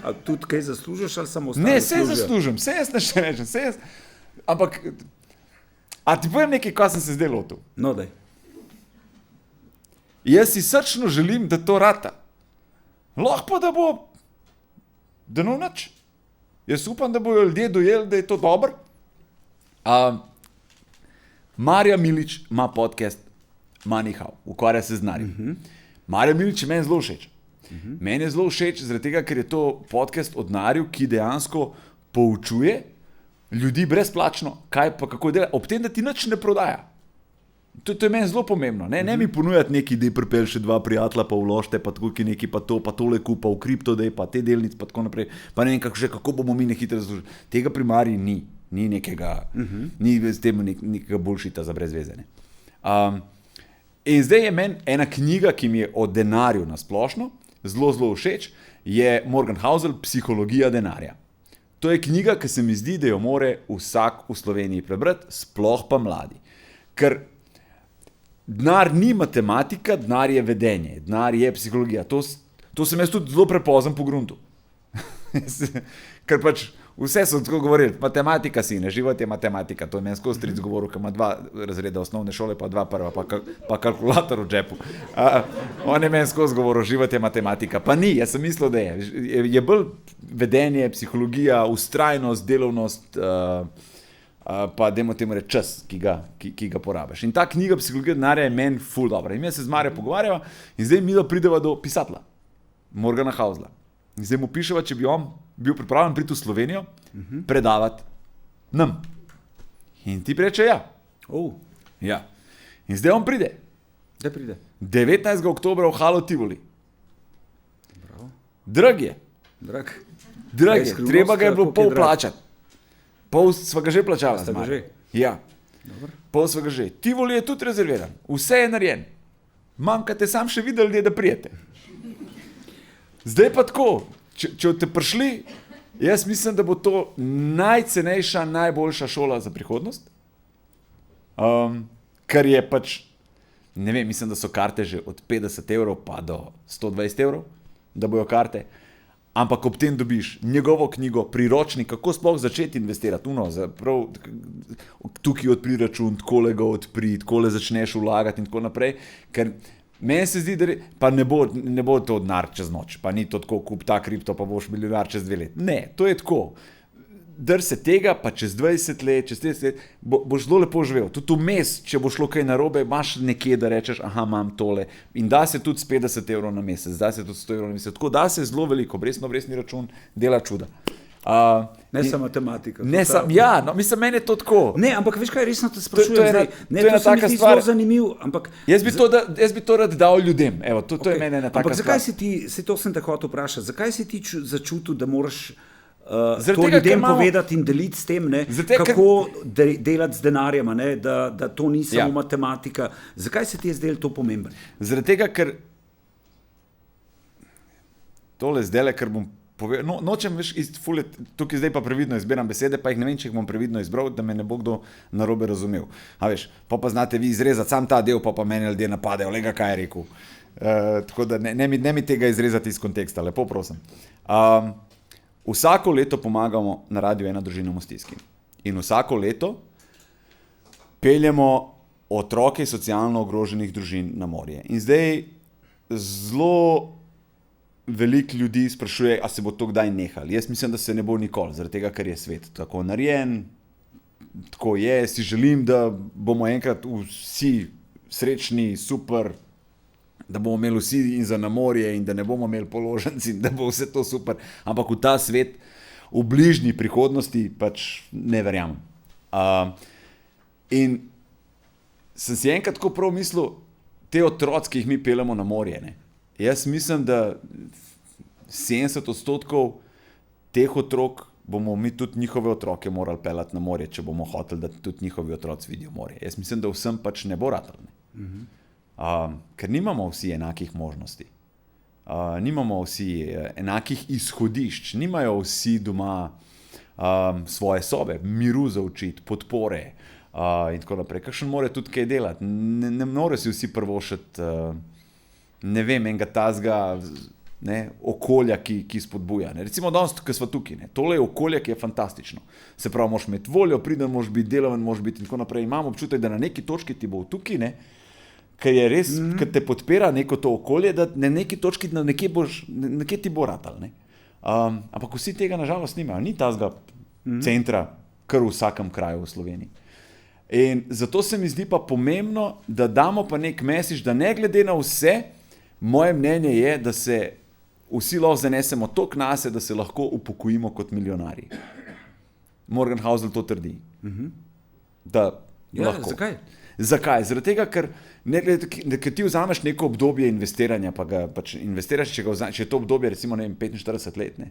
a tudi kaj zaslužiš ali samo ostalo? Ne, vse zaslužim, vse jaz ne rečem, vse jaz... Ampak, a ti povem nekaj, kaj sem se zdaj lotil. No, daj. Jaz si srčno želim, da to rata. Lahko pa, da bo, da no nič. Jaz upam, da bojo ljudje dojeli, da je to dobro. Marja Milič ima podcast Money How, ukvarja se z denarjem. Marja Milič je meni zelo všeč. Meni je zelo všeč, zaradi tega, ker je to podcast o denarju, ki dejansko poučuje ljudi brezplačno, kaj pa kako dela, ob tem, da ti nič ne prodaja. To je meni zelo pomembno. Ne mi ponujati neki, da pripelj še 2 prijatelja, pa vložite, pa tukaj neki, pa to, pa tole kupa v kripto, da je pa te delnice, pa tako naprej. Pa ne vem, kako bomo mi nehitro zaslužili. Tega pri Mariji ni. Ni nekega, ni s tem nekega bullshita za brezvezene. In zdaj je meni ena knjiga, ki mi je o denarju nasplošno zelo, zelo všeč, je Morgan Housel, Psihologija denarja. To je knjiga, ki se mi zdi, da jo more vsak v Sloveniji prebrati, sploh pa mladi. Ker denar ni matematika, denar je vedenje, denar je psihologija. To sem jaz tudi zelo prepozen po gruntu. Ker pač vse so tako govorili, matematika sine, život je matematika. To je meni skozi stric govoril, ki ima 2 razreda osnovne šole, pa 2 prva, pa kalkulator v džepu. On je meni skozi govoril, život je matematika. Pa ni, jaz sem mislil, da je. Je bolj vedenje, psihologija, vztrajnost, delovnost, pa dajmo temu reči čas, ki ga porabiš. In ta knjiga Psihologija denarja je meni ful dobra. In mi se z Marjo pogovarjava in zdaj mi prideva do pisatla, Morgana Housela. In zdaj mu piševa, če bi on bil pripravljen priti v Slovenijo, predavati nam. In ti reče ja. Ja. In zdaj on pride. Da pride. 19. oktobra v Halo Tivoli. Drag je. Drag. Treba ga je bilo pol plačati. Pol sva ga že plačala. Ste ga že? Ja. Pol sva ga že. Tivoli je tudi rezerviran. Vse je narejen. Manjkate sam še videli, da prijete. Zdaj pa tako, če te prišli, jaz mislim, da bo to najcenejša, najboljša šola za prihodnost. Ker je pač, ne vem, mislim, da so karte že od 50 evrov pa do 120 evrov, da bojo karte. Ampak ob tem dobiš njegovo knjigo, priročnik, kako sploh začeti investirati. Tukaj odpri račun, takole ga odpri, takole začneš vlagati in tako naprej. Ker meni se zdi, da pa ne bo to denar čez noč, pa ni to tako, kup ta kripto, pa boš milijonar čez 2 leti. Ne, to je tako. Drž se tega, pa čez 20 let, čez 30 let, boš zelo lepo živel. Tudi vmes, če bo šlo kaj narobe, imaš nekje, da rečeš, aha, imam tole. In da se tudi s 50 evrov na mesec, da se tudi 100 evrov na mesec. Tako da se zelo veliko, obrestni račun dela čuda. Ne samo matematika. Ja, no, mislim, meni je to tako. Ne, ampak veš kaj, resno te sprašujem zdaj. Ne, to se mi zdi zelo zanimiv, ampak... Jaz bi to rad dal ljudem. Evo, to je meni ena taka stvar. Ampak zakaj si ti, to sem te hotel vprašati, zakaj si ti začutil, da moraš to ljudem povedati in deliti s tem, kako delati z denarjem, da to ni samo matematika. Zakaj se ti je zdelo to pomembno? Zaradi tega, ker tole zdajle, ker bom povedal, nočem več tukaj zdaj pa previdno izbiram besede, pa jih ne vem, če jih bom previdno izbral, da me ne bo kdo narobe razumel. A veš, pa znate vi izrezati sam ta del, pa meni ljudje napadejo, lega kaj je rekel. Tako da ne mi tega izrezati iz konteksta, lepo prosim. Vsako leto pomagamo na Radiu 1 družinam v stiski. In vsako leto peljemo otroke iz socialno ogroženih družin na morje. In zdaj zelo veliko ljudi sprašuje, a se bo to kdaj nehalo. Jaz mislim, da se ne bo nikoli, zaradi tega, ker je svet tako narejen, tako je. Si želim, da bomo enkrat vsi srečni, super, da bomo imeli vsi in za na morje in da ne bomo imeli položnic in da bo vse to super. Ampak v ta svet v bližnji prihodnosti pač ne verjamem. In sem si enkrat tako prav mislil, te otroci, ki jih mi peljemo na morje, ne? Jaz mislim, da 70% teh otrok bomo mi tudi njihove otroke morali peljati na morje, če bomo hoteli, da tudi njihovi otroci vidijo morje. Jaz mislim, da vsem pač ne bo ratalo. Ker nimamo vsi enakih možnosti. Nimamo vsi enakih izhodišč, nimajo vsi doma svoje sobe, miru za učiti, podpore in tako naprej. Kakšen more tudi kaj delati. Ne more si vsi prvošiti, ne vem, enega tazga okolja, ki spodbuja. Ne. Recimo danes, ki smo tukaj, ne. Tole je okolje, ki je fantastično. Se pravi, moraš imeti voljo, priden, moraš biti delaven, moraš biti in tako naprej. Imam občutek, da na neki točki ti bo tukaj, ne, ker je res, ker te podpira neko to okolje, da na neki točki nekje ti bo ratal. Ne. Ampak vsi tega nažalost nimajo. Ni tazga centra kar v vsakem kraju v Sloveniji. In zato se mi zdi pa pomembno, da damo pa nek message, da ne glede na vse, moje mnenje je, da se vsi lahko zanesemo toliko nase, da se lahko upokojimo kot milijonarji. Morgan Housel to trdi. Da lahko. Zakaj? Zakaj? Zaradi tega, ker ti vzameš neko obdobje investiranja, pa ga pač investiraš, če je to obdobje recimo 45 let, ne,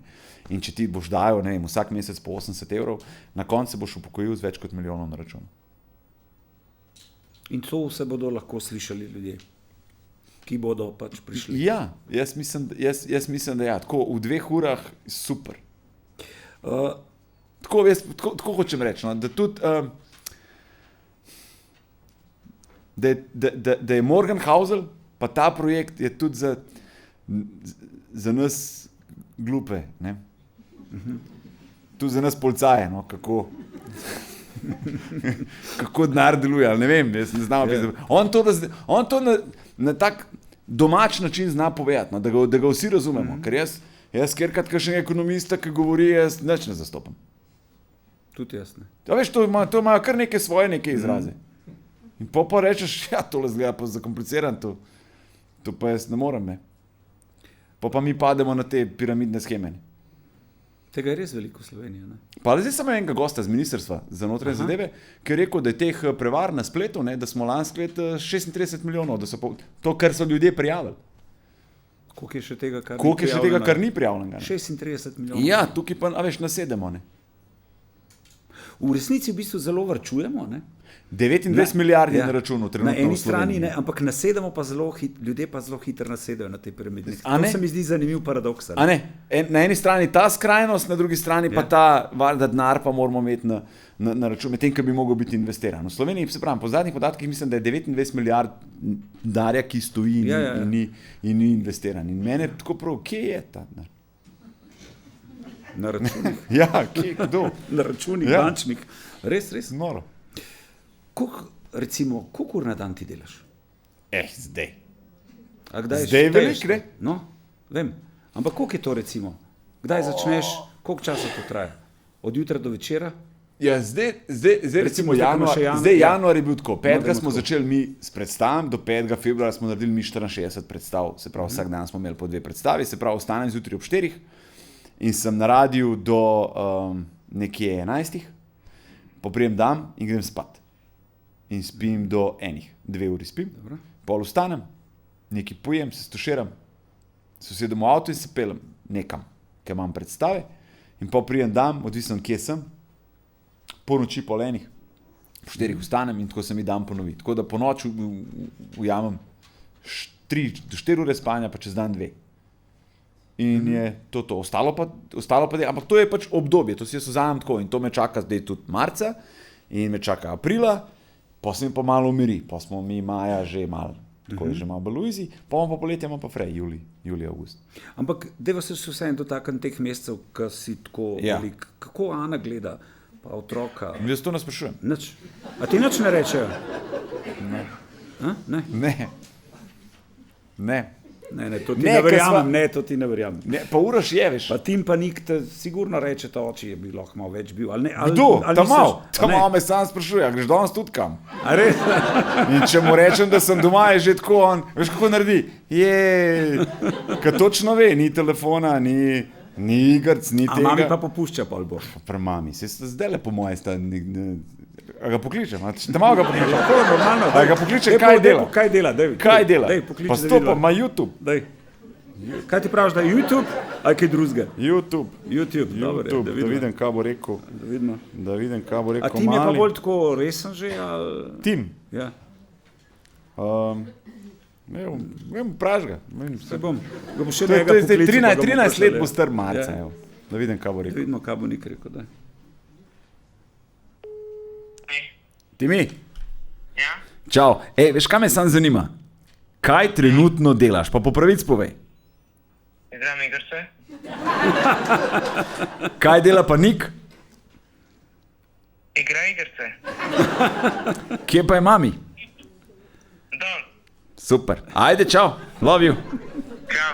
in če ti boš dajal vsak mesec po 80 evrov, na koncu boš upokojil z več kot milijonom na računu. In to vse bodo lahko slišali ljudje, ki bodo pač prišli. Ja, jaz mislim, da ja, tako v 2 urah super. Tako hočem reči, no, da tudi da je Morgan Housel, pa ta projekt je tudi za nas glupe, ne? Tudi za nas policaje, no, kako denar deluje, ali ne vem, jaz ne znam. On to na tak domač način zna povedati, no, da ga vsi razumemo, ker jaz kjerkrat kakšnega ekonomista, ki govori, jaz nič ne zastopam. Tudi jaz ne. Ja, veš, to imajo kar neke svoje izraze. In pa rečeš, ja, tole zgleda pa zakompliciran, to pa jaz ne morem, ne. Pa mi pademo na te piramidne sheme. Tega je res veliko v Sloveniji, ne? Pa zdaj sem enega gosta z ministrstva za notranje zadeve, ki je rekel, da je teh prevar na spletu, ne, da smo lansko leto 36 milijonov, da so to, kar so ljudje prijavili. Koliko je še tega, kar ni prijavljenega? 36 milijonov. Ja, tukaj pa, veš, nasedemo, ne. V resnici v bistvu zelo varčujemo, ne? 29 milijard je na računu trenutno na eni v Sloveniji. strani ne, ampak nasedemo pa ljudje pa zelo hitro nasedajo na te piramide. A ne? To se mi zdi zanimiv paradoks. A ne? Na eni strani ta skrajnost, na drugi strani pa ta, da denar pa moramo imeti na račun, medtem, ki bi mogel biti investiran. V Sloveniji, se pravim, po zadnjih podatkih mislim, da je 29 milijard denarja, ki stoji in ni investiran. In mene tako prav, kje je ta denar? Na računih. Ja, kje, kdo? Na računih bančnih. Res. Noro. Koliko ur na dan ti delaš? Zdaj. Zdaj veliko, ne? No, vem. Ampak koliko je to recimo? Kdaj začneš, koliko časa to traja? Od jutra do večera? Ja, zdaj recimo januar je bil tako. 5. smo začeli mi s predstavami, do 5. februarja smo naredili mi 64 predstav, se pravi vsak dan smo imeli po 2 predstavi, se pravi ostanem zjutraj ob 4 in sem na radiju do nekje 11, poprijem dam in grem spat. In spim do 1, 2 uri spim, pol vstanem, nekaj pojem, se stuširam, se usedem v avto in se pelem nekam, ker imam predstave in pa prijem dan, odvisno kje sem, po noči pol 1, po 4 vstanem in tako se mi dan ponovi. Tako da po noč ujamem 3 do 4 ure spanja, pa čez dan 2. In je to. Ostalo pa ampak to je pač obdobje, to si jaz vzamem tako in to me čaka zdaj tudi marca in me čaka aprila, pa se mi pa malo umiri, pa smo mi maja že malo, tako je že malo Beluizi, pa imamo pa poletje, imamo pa frej, julij, avgust. Ampak deva se vseeno dotaknem teh mesecev, ki si tako velik. Kako Ana gleda, pa otroka? Jaz to ne sprašujem. Nič. A ti nič ne rečejo? Ne. Ne, to ti ne verjamem, to ti ne verjamem. Ne, pa Uroš je, veš. Pa Tim pa Nik te sigurno reče, ta oči je bi lahko malo več bil. Kdo? Ta malo me sam sprašuje, greš danes tudi kam? A res? In če mu rečem, da sem doma, je že tako on, veš kako naredi? Ker točno ve, ni telefona, ni igrc, ni tega. A mami pa popušča pol bo. Pri mami, se zdaj le po moje sta A ga pokličem? Te malo ga pokličem? Lahko, normalno. A ga pokličem, kaj dela? Kaj dela? Kaj dela? Pokliči, Pa stopam na YouTube. Dej. Kaj ti praviš, da je YouTube ali kaj drugega? YouTube, Dobre, da vidim, kaj bo rekel. Da vidim, kaj bo rekel. A Tim je pa bolj tako resen že? Ali... Tim? Ja. Ne vem, praž ga. Se bom. Ga bo še To je nekaj zdaj poklical, 13 let bo star marca. Ja. Da vidim, kaj bo Da rekel. vidimo, kaj bo nek rekel. Daj. Timi? Ja? Čau. Veš, kaj me sam zanima? Kaj trenutno delaš? Pa po pravici povej. Igram igrice? Kaj dela pa Nik? Igra igrice? Kje pa je mami? Dol. Super. Ajde, čau. Love you. Čau.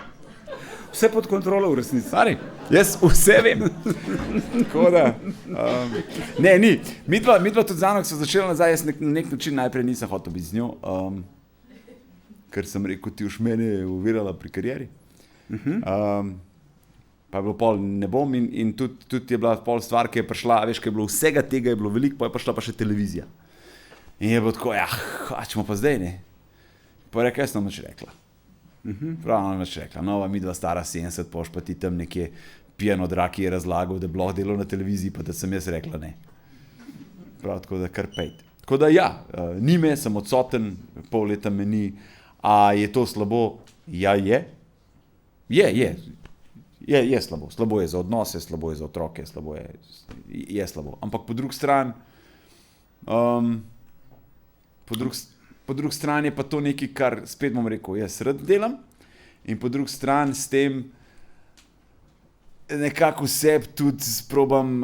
Vse pod kontrolo v resnici. Stari, jaz vse vem. Tako da. Ne, ni. Midva tudi z Ano, ko so začela nazaj, jaz na nek način najprej nisem hotel biti z njo, ker sem rekel, ti už mene je uvirala pri karieri. Pa je bilo pol ne bom in tudi je bila pol stvar, ki je prišla, veš, kaj je bilo vsega tega, je bilo veliko, pa je prišla pa še televizija. In je bilo tako, ćemo pa zdaj, ne. Pa je rekla, jaz sem nič rekla. Pravno nič rekla, nova midva stara 70, poš pa ti tam nekje pijan od raki je razlagal, da je bilo delo na televiziji, pa da sem jaz rekla ne. Prav tako, da kar pejt. Tako da ja, ni me, sem odsoten, pol leta me ni, a je to slabo? Ja, je. Je slabo. Slabo je za odnose, slabo je za otroke, je slabo. Ampak po drugi strani, po drugi strani je pa to nekaj, kar spet bom rekel, jaz rad delam in po drugi strani s tem nekako sebi tudi sprobam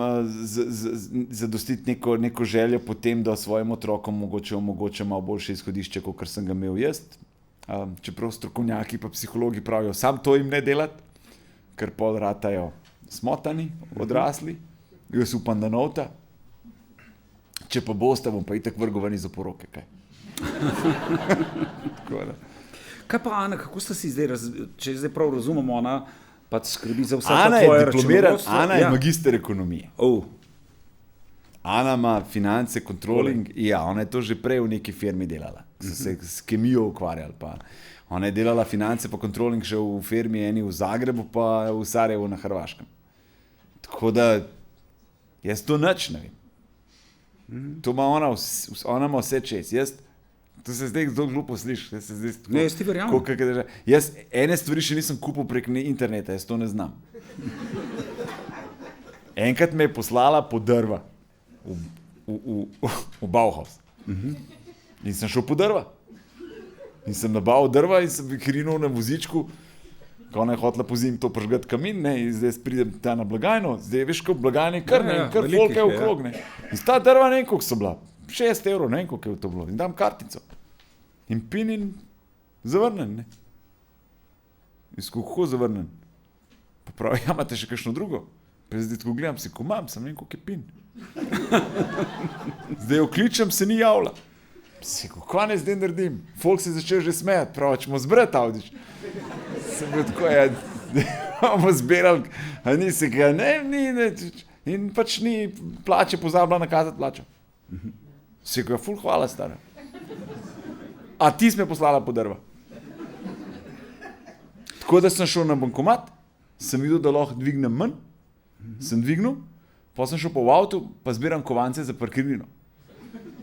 zadostiti neko željo po tem, da svojim otrokom mogoče malo boljše izhodišče, kot sem ga imel jaz. Čeprav strokovnjaki pa psihologi pravijo, sam to jim ne delati, ker pol ratajo smotani, odrasli, jaz upam, da novta. Če pa boste, bom pa itak vrgel ven iz oporoke, kaj. Kaj pa Ana, kako ste si zdaj, če zdaj prav razumemo, ona pa skrbi za vse Ana tvoje je diplomirana, računovodstvo? Ana je magister ekonomije. Oh. Ana ima finance, controlling, ja, ona je to že prej v neki firmi delala, so se s kemijo ukvarjali pa. Ona je delala finance pa controlling še v firmi eni v Zagrebu pa v Sarajevu na Hrvaškem. Tako da, jaz to nič ne vem. To ima ona ima vse čez. To se zdaj zelo glupo sliši. Ne, jaz ti verjamem. Jaz ene stvari še nisem kupil prek interneta, jaz to ne znam. Enkrat me je poslala po drva v Bauhaus. In sem šel po drva. In sem nabavil drva in sem krinil na vozičku, ko ona je hotela pozimi to požgati kamin, ne, in zdaj pridem ta na blagajno, zdaj veš, ko v blagajni kar folk je okrog, ne. In ta drva ne vem, koliko so bila, 6 evrov, ne vem, koliko je to bilo, in dam kartico. In pin in zavrnen, ne. In kako zavrnen? Pa pravi, ja, imate še kakšno drugo? Pa zdaj tako gledam, si ko imam, sem ne vem, koliko je pin. Zdaj jo kličem, se ni javila. Si, kako ne zdaj naredim? Folk se je začel že smejati, pravi, ćemo zbrati avdič. Sem bil tako, bomo zbirali, a nisi ga, ne, in pač ni plače, pozabila nakazati plačo. Si, ko je ful hvala, stara. A ti si me poslala po drva. Tako da sem šel na bankomat, sem videl, da lahko dvignem manj, sem dvignil, pa sem šel pa v avtu, pa zbiram kovance za parkirnino.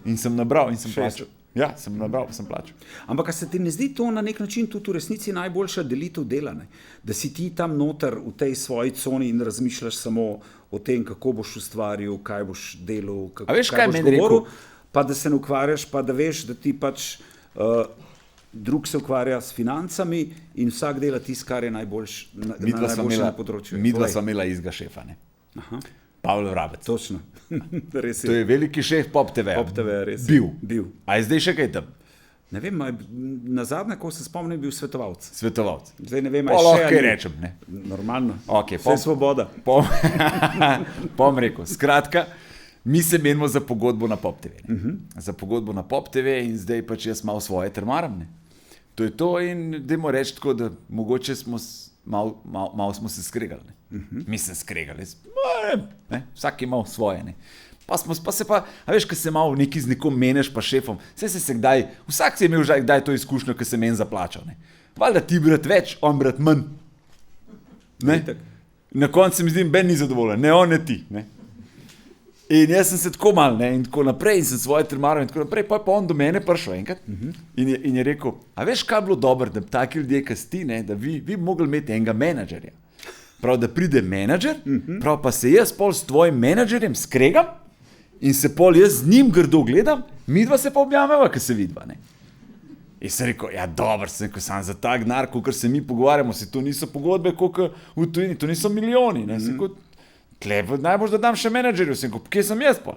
In sem nabral in sem plačal. Ja, sem nabral, pa sem plačal. Ampak se ti ne zdi to na nek način tudi v resnici najboljša delitev dela, ne? Da si ti tam noter v tej svoji coni in razmišljaš samo o tem, kako boš ustvaril, kaj boš delal, kaj boš govoril, pa da se ne ukvarjaš, pa da veš, da ti pač drug se ukvarja s financami in vsak dela tisto, kar je najboljše na področju. Midva sva imela izga šefa, ne. Aha. Pavel Vrabec. Točno. Res je. To je veliki šef Pop TV. Pop TV, res. Bil. A je zdaj še kaj tam? Ne vem, na zadnje, ko se spomnim, bil svetovalec. Svetovalec. Zdaj ne vem, ali še ali. Lahko rečem, ne. Normalno. Okay, vse svoboda. Pom rekel. Skratka, mi se menimo za pogodbo na Pop TV. Za pogodbo na Pop TV in zdaj pač jaz malo svoje trmaram, ne. To je to in dajmo reči tako, da mogoče smo malo smo se skregali. Ne. Mi se skregali. Vsak je imel svoje. Ne. A veš, ko se malo neki z nekom meneš, pa šefom, vsak si je imel že kdaj to izkušnjo, ko se meni zaplačal. Ne? Valjda ti brat več, on brat manj. Ne? Na koncu se mi zdi, ben ni zadovoljen, ne on, ne ti. Ne? In jaz sem se tako mal, ne, in tako naprej, in sem svoje trmaral in tako naprej, pa on do mene prišel enkrat in je rekel, a veš, kaj je bilo dobro, da taki ljudje, ki ste, ne, da vi bi mogli imeti enega menadžerja. Prav, da pride menadžer, prav pa se jaz pol s tvojim menadžerjem skregam in se pol jaz z njim grdo gledam, midva se pa objameva, ko se vidva, ne. In sem rekel, ja dobro, sem rekel, sam za tak denar, kakor se mi pogovarjamo, se to niso pogodbe, koliko v tujini, to niso milijoni, ne, sem rekel, najbolj, da dam še menadžerju, sem rekel, kje sem jaz pol?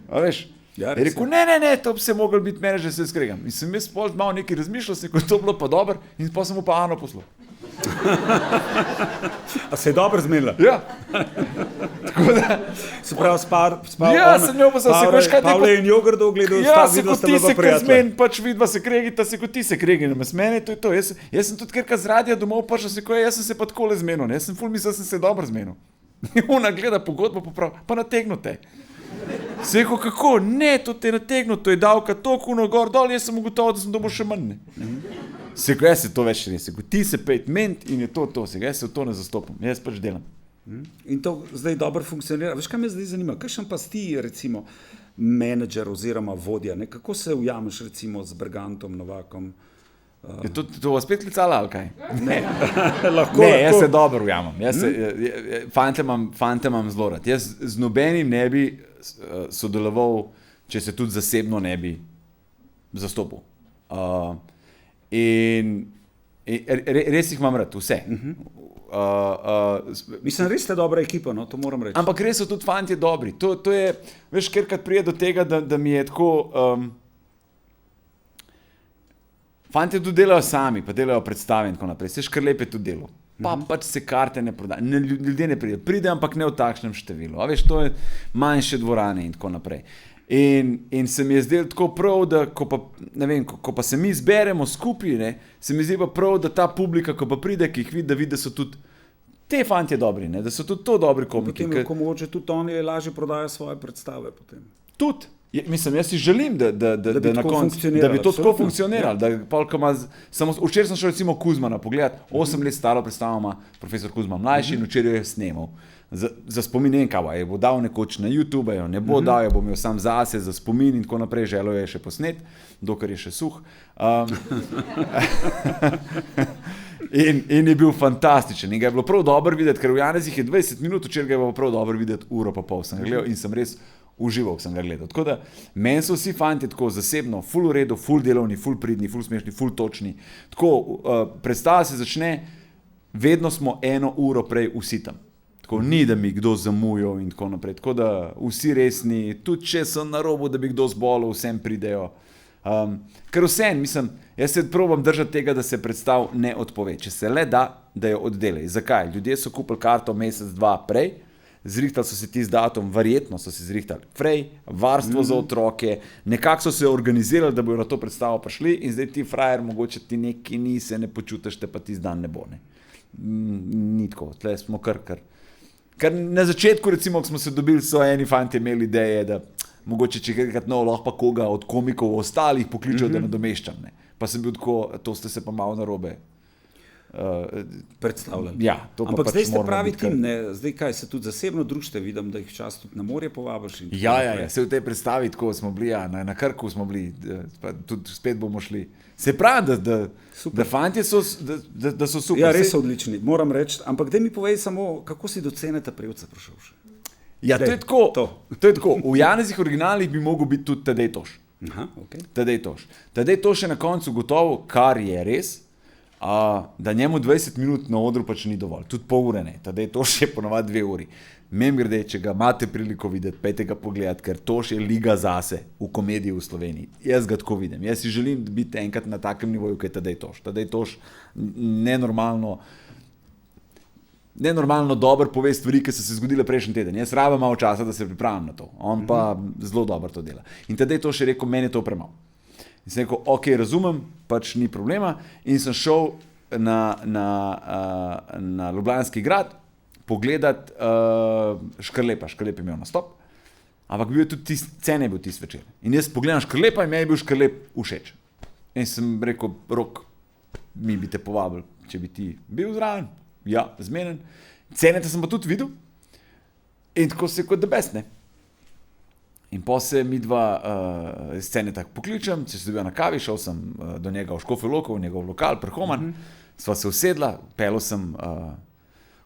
A veš? Ja, je rekel, ne, to bi se mogel biti menadžer, se skregam. In sem jaz pol malo nekaj razmišljal, sem rekel, to bilo pa dobro in pa sem mu pa Ano poslal. A se je dobro zmenila? Ja. Tako da... Se pravi, ja, sem jo poslal, se veš kaj... Pavle in jogurdo gledal, ja, se kot ti se kar zmen, pač vidva se kregita, se kot ti se kregina, s mene to je to. Jaz sem tudi kar z radija domov prišel, se kot jaz sem se pa takole zmenil, ne, jaz sem ful mislil, sem se dobro zmenil. Ona gleda pogodbo, pa nategnute. Se rekel, kako? Ne, to te nategnut, to je davka toliko, gor, dol, jaz sem ugotovil, da sem dobil še manj. Se rekel, jaz se to več ne, se rekel, ti se pet ment in je to, se rekel, jaz se v to ne zastopam, jaz pač delam. In to zdaj dobro funkcionira. Veš, kaj me zdaj zanima? Kakšen pa si ti, recimo, menedžer oziroma vodja, ne? Kako se ujameš, recimo, z Bergantom, Novakom? Je to vas spet klicala ali kaj? Ne, jaz se dobro ujamem. Fante imam zelo rad. Jaz z nobenim ne bi sodeloval, če se tudi zasebno ne bi zastopil. Res jih imam rad, vse. Mislim, res ste dobra ekipa, no, to moram reči. Ampak res so tudi fantje dobri. To je, veš, kerkrat prije do tega, da mi je tako... Fantje tudi delajo sami, pa delajo predstave in tako naprej. Se Škrlep je tudi delal. Pač se karte ne prodajo. Ljudje ne pridejo. Pride, ampak ne v takšnem številu. A veš, to je manjše dvorane in tako naprej. In se mi je zdelo tako prav, da ko pa se mi zberemo skupaj, ne, se mi zdi pa prav, da ta publika, ko pa pride, ki jih vidi, da so tudi te fantje dobri, ne, da so tudi to dobri komiki. Potem, ko mogoče tudi oni lažje prodajo svoje predstave potem. Tudi. Mislim, jaz si želim, da bi to tako funkcioniralo. Včeraj sem šel recimo Kuzmana pogledat, 8 let staro predstavo ima profesor Kuzman mlajši in včeraj je snemal. Za spomin ne vem kaj, je bo dal nekoč na YouTube, jo ne bo dal, jo bo imel sam zase, za spomin in tako naprej, želel je še posnet, dokler je še suh. In je bil fantastičen in ga je bilo prav dobro videti, ker v Janezih je 20 minut, včeraj ga je bilo prav dobro videti uro pa pol, sem ga gledal in sem res užival, sem ga gledal. Tako da meni so vsi fanti tako zasebno, ful v redu, ful delovni, ful pridni, ful smešni, ful točni. Tako, predstava se začne, vedno smo 1 uro prej vsi tam. Tako ni, da mi kdo zamujal in tako naprej. Tako da vsi resni, tudi če so na robu, da bi kdo zbolel, vsem pridejo. Ker vsem, mislim, jaz se probam držati tega, da se predstav ne odpove. Če se le da jo oddelaj. Zakaj? Ljudje so kupili karto mesec, 2 prej, zrihtali so se ti z datum, verjetno so se zrihtali prej, varstvo za otroke, nekako so se organizirali, da bojo na to predstavo prišli in zdaj ti frajer, mogoče ti neki ni, se ne počutiš, te pa ti zdan ne bo. Ne. Ni tako, tle smo kar. Ker na začetku, recimo, ko smo se dobili, so eni fanti imeli ideje, da mogoče če krat lahko pa koga od komikov ostalih pokličejo, da nadomeščam. Ne. Pa sem bil tako, to ste se pa malo narobe predstavljali. Ja, ampak pač zdaj ste pravi tim, ne? Zdaj kaj, se tudi zasebno družite, vidim, da jih včasih tudi na morje povabiš. Ja, se v tej predstavi tako smo bili, na Krku smo bili, tudi spet bomo šli. Se pravi, da fantje so, da so super. Ja, res so odlični, moram reči, ampak daj mi povej samo, kako si do Ceneta Prevca prišel še? Ja, to je tako. V Janezih originalnih bi mogel biti tudi Tadej Toš. Aha, okay. Tadej Toš je na koncu gotovo, kar je res, da njemu 20 minut na odru pač ni dovolj, tudi pol ure ne, Tadej Toš je ponovadi 2 uri. Mimogrede, če ga imate priliko videti, pejte ga pogledati, ker Toš je liga zase v komediji v Sloveniji. Jaz ga tako vidim. Jaz si želim biti enkrat na takem nivoju, kot je Tadej Toš. Tadej Toš nenormalno dobro pove stvari, ki so se zgodile prejšnji teden. Jaz rabim malo časa, da se pripravim na to. On pa zelo dobro to dela. In Tadej Toš je rekel, meni je to premalo. In sem rekel, ok, razumem, pač ni problema. In sem šel na Ljubljanski grad pogledati Škrlepa. Škrlep je imel nastop. ampak bil je tudi cene je bil tisti večer. In jaz pogledam Škrlepa in meni je bil Škrlep všeč. In sem rekel, Rok, mi bi te povabili, če bi ti bil zraven. Ja, zmenen. Cenete sem pa tudi videl. In tako se je kot the best, ne. In po se mi dva scene tako pokličem, če se dobiva na kavi, šel sem do njega v Škofjo Loko, v njegov lokal, Prhoman, sva se usedla, pelil sem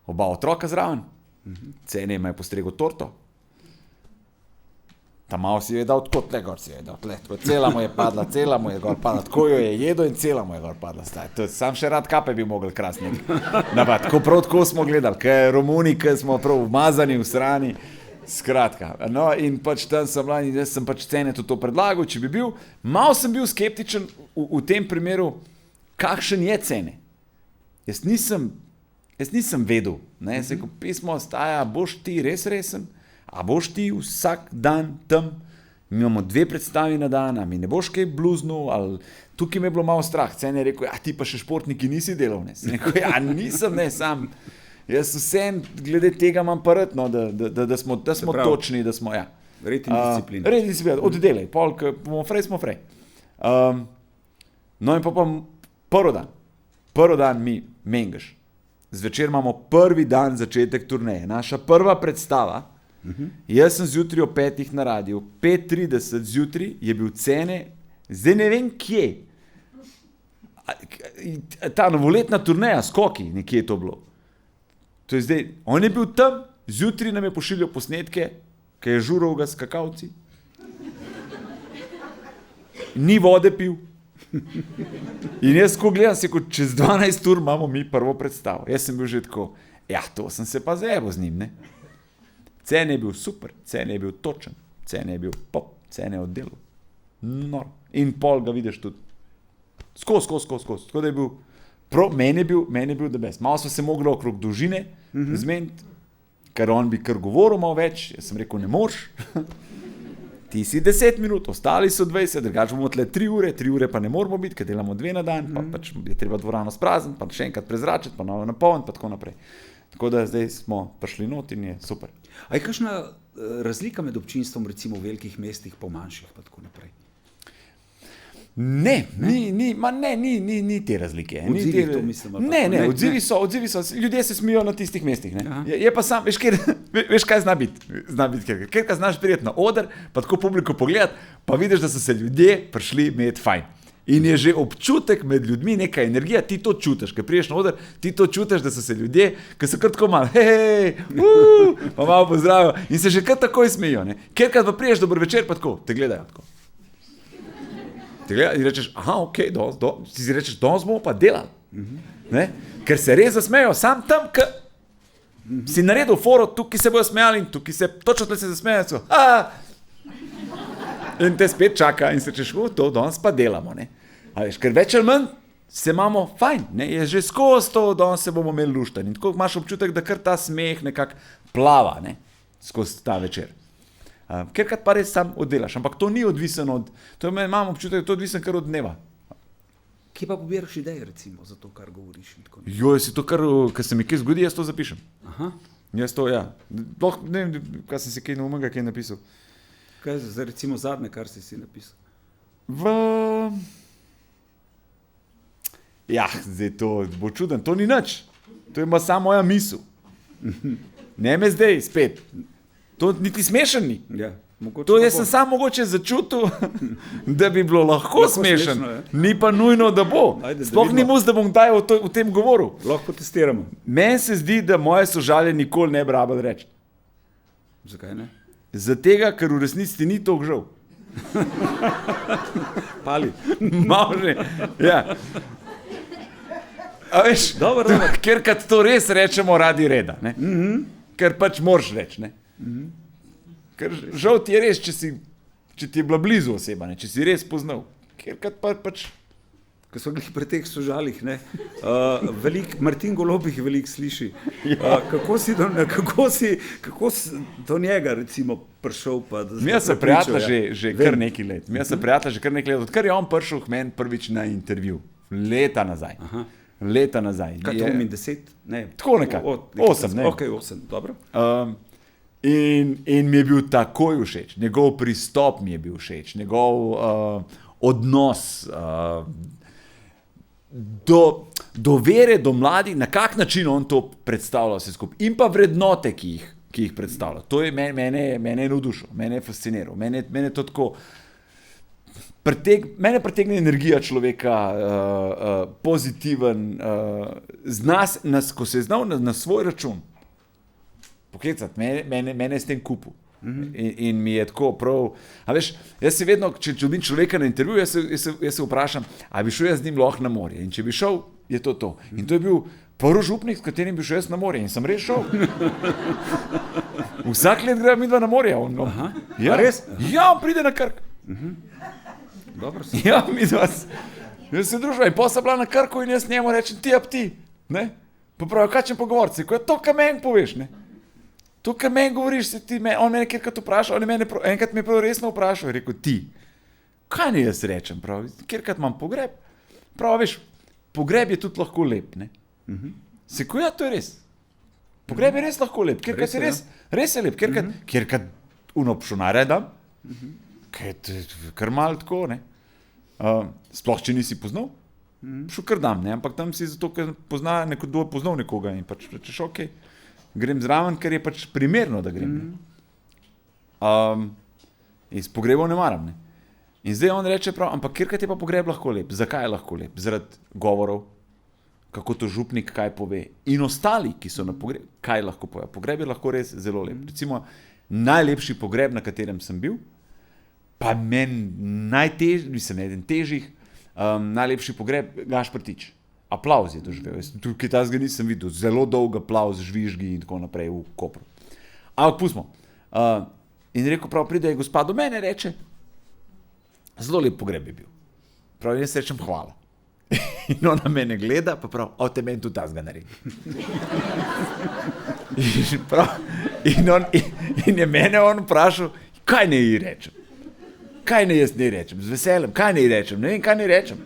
oba otroka zraven, Cene ima je postregel torto, ta malo si je dal tako, tle gor si je dal, tle, cela mu je gor padla, tako jo je jedel in cela mu je gor padla. Sam še rad kape bi mogel krasni. Tako prav tako smo gledali, kaj Romuni, kaj smo prav umazani, usrani. Skratka, no in pač tam sem bila in jaz sem pač Cene to predlagal, če bi bil. Malo sem bil skeptičen v tem primeru, kakšen je Cene. Jaz nisem vedel, ne, se ko pismo ostaja, boš ti res resen, a boš ti vsak dan tam, mi imamo 2 predstavi na dan, a mi ne boš kaj bluznul, ali tukaj mi je bilo malo strah. Cene je rekel, ja, ti pa še športniki nisi delal, ne. Sem rekel, ja, nisem, ne, sam. Jaz vsem glede tega imam pa rad, no, da smo točni, da smo, ja. Red in disciplina. Red in disciplina, oddelaj, pol, ko bomo frej, smo frej. No in pa prvi dan mi Mengeš. Zvečer imamo prvi dan začetek turneje. Naša prva predstava, jaz sem zjutraj o 5 na radiju, 5:30 zjutraj je bil Cene, zdaj ne vem kje. Ta novoletna turneja, skoki, nekje je to bilo. To je zdaj, on je bil tam, zjutraj nam je pošiljal posnetke, ki je žural ga skakavci. Ni vode pil. In jaz ko gledam, se kot čez 12 ur imamo mi prvo predstavo. Jaz sem bil že tako, ja, to sem se pa zajebo z njim, ne. Cene je bil super, Cene je bil točen, Cene je bil pop, Cene je oddelal. No. In pol ga vidiš tudi. Skozi. Tako da je bil, meni je bil the best. Malo smo se mogli okrog dolžine zmeniti, ker on bi kar govoril malo več, jaz sem rekel, ne moreš. Ti si 10 minut, ostali so 20, drugače bomo tle 3 ure pa ne moramo biti, ker delamo 2 na dan, pa pač je treba dvorano sprazniti, pa še enkrat prezračiti, pa novo napolniti, pa tako naprej. Tako da zdaj smo prišli not in je super. A je kakšna razlika med občinstvom recimo v velikih mestih pa manjših pa tako naprej? Ne, ni te razlike. Odzivi to mislim. Ne, odzivi so, ljudje se smijo na tistih mestih, ne. Je pa sam, veš kaj zna biti, ker znaš priti na oder, pa tako publiko pogledati, pa vidiš, da so se ljudje prišli imeti fajn. In je že občutek med ljudmi, neka energija, ti to čutiš, ker priješ na oder, ti to čutiš, da so se ljudje, ki so kar tako malo, hej, pa malo pozdravijo in se že kar takoj smejijo, ne. Kerkrat pa priješ dober večer, pa tako, te gledajo tako. In rečeš, aha, ok, ti si rečeš, danes bomo pa delali. Ne? Ker se res zasmejo, sam tam, si naredil foro, tukaj se bojo smejali in tukaj se, točno tle se zasmejajo, in te spet čaka in se rečeš, to danes pa delamo, ne. A veš, ker več ali manj se imamo fajn, ne, je že skozi to, danes se bomo imeli luštan in tako imaš občutek, da kar ta smeh nekako plava, ne, skozi ta večer. Kerkrat pa res sam oddelaš, ampak to ni odvisen od, imam občutek, da to odvisen kar od dneva. Kje pa pobiraš ideje recimo za to, kar govoriš in tako naprej? Jo, si to kar se mi kaj zgodi, jaz to zapišem. Aha. Jaz to, ja. Loh, ne vem, kaj sem si kaj novega kaj napisal. Kaj je zdaj recimo zadnje, kar si napisal? Ja, zdaj to bo čuden, to ni nič. To je ima samo moja misel. Ne me zdaj spet. To niti smešen ni. Ja, to jaz sem sam mogoče začutil, da bi bilo lahko smešen, ni pa nujno, da bo. Ajde, sploh ni mus, da bom kdaj o tem govoril. Lahko testiramo. Meni se zdi, da moje sožalje nikoli ne bi rabili reči. Zakaj ne? Zatega, ker v resnici ti ni toliko žal. Pali. Malo že, ja. A veš, Dobro. Ker kad to res rečemo radi reda, ne? Ker pač moraš reči, ne? Ker žal ti je res, če ti je bila blizu oseba, ne? Če si res poznal. Ker kad pač... Ko smo glih pri teh sožalih, ne? Martin Golob jih veliko sliši. Kako si do njega recimo prišel? Mija se prijatelja že kar nekaj let. Odkar je on prišel k meni prvič na intervju. Leta nazaj. Aha. Kaj to 10? Ne. Tako nekako. 8, ne. Ok, 8, dobro. In mi je bil takoj všeč, njegov pristop mi je bil všeč, njegov odnos do vere, do mladih, na kak način on to predstavlja vse skupaj. In pa vrednote, ki jih predstavlja. To je mene je navdušil, mene je fasciniral, mene je to tako. Mene pritegne energija človeka, pozitiven, ko se je znal na svoj račun poklicati, mene je s tem kupil. In mi je tako prav. A veš, jaz se vedno, če dobim človeka na intervju, jaz se vprašam, a bi šel jaz z njim lahko na morje. In če bi šel, je to. In to je bil prvi župnik, s katerim bi šel jaz na morje. In sem res šel. Vsak let gremo midva na morje. Ja, res? Ja, on pride na Krk. Dobro, Ja, midva. Jaz se družila in potem sem bila na Krku in jaz njemu rečem, ti. Ne? Pa pravi, kaj če pogovorci? Ko je to, kar meni poveš, ne? To, kar meni govoriš, on me nekaj vprašal, enkrat me je prav resno vprašal, je rekel, ti, kaj ne jaz rečem, pravi, kjerkrat imam pogreb, pravi, veš, pogreb je tudi lahko lep, ne? Se ko ja, to je res. Pogreb je res lahko lep, kjerkrat je res je lep, kjerkrat unopšonare dam, kar malo tako, ne? Sploh, če nisi poznal, šel kar dam, ne? Ampak tam si zato, ker poznal nekoga in pač rečeš, okej. Grem zraven, ker je pač primerno, da grem. In s pogrebom ne maram. Ne? In zdaj on reče prav, ampak kjerkrat je pa pogreb lahko lep? Zakaj je lahko lep? Zaradi govorov, kako to župnik kaj pove. In ostali, ki so na pogrebu, kaj lahko pove. Pogreb je lahko res zelo lep. Recimo, najlepši pogreb, na katerem sem bil, pa meni eden težjih, najlepši pogreb, Gašper Tič. Aplavz je doživel. Tukaj tazga nisem videl. Zelo dolg aplavz, žvižgi in tako naprej v Kopru. Ampak pustimo. In rekel prav, pride gospa do mene, reče, zelo lep pogreb je bil. Prav, jaz rečem hvala. In ona mene gleda, pa prav, te meni tudi tazga naredi. In je mene on vprašal, kaj ne ji rečem? Kaj ne jaz ne rečem? Z veseljem, kaj ne ji rečem? Ne vem, kaj ne rečem.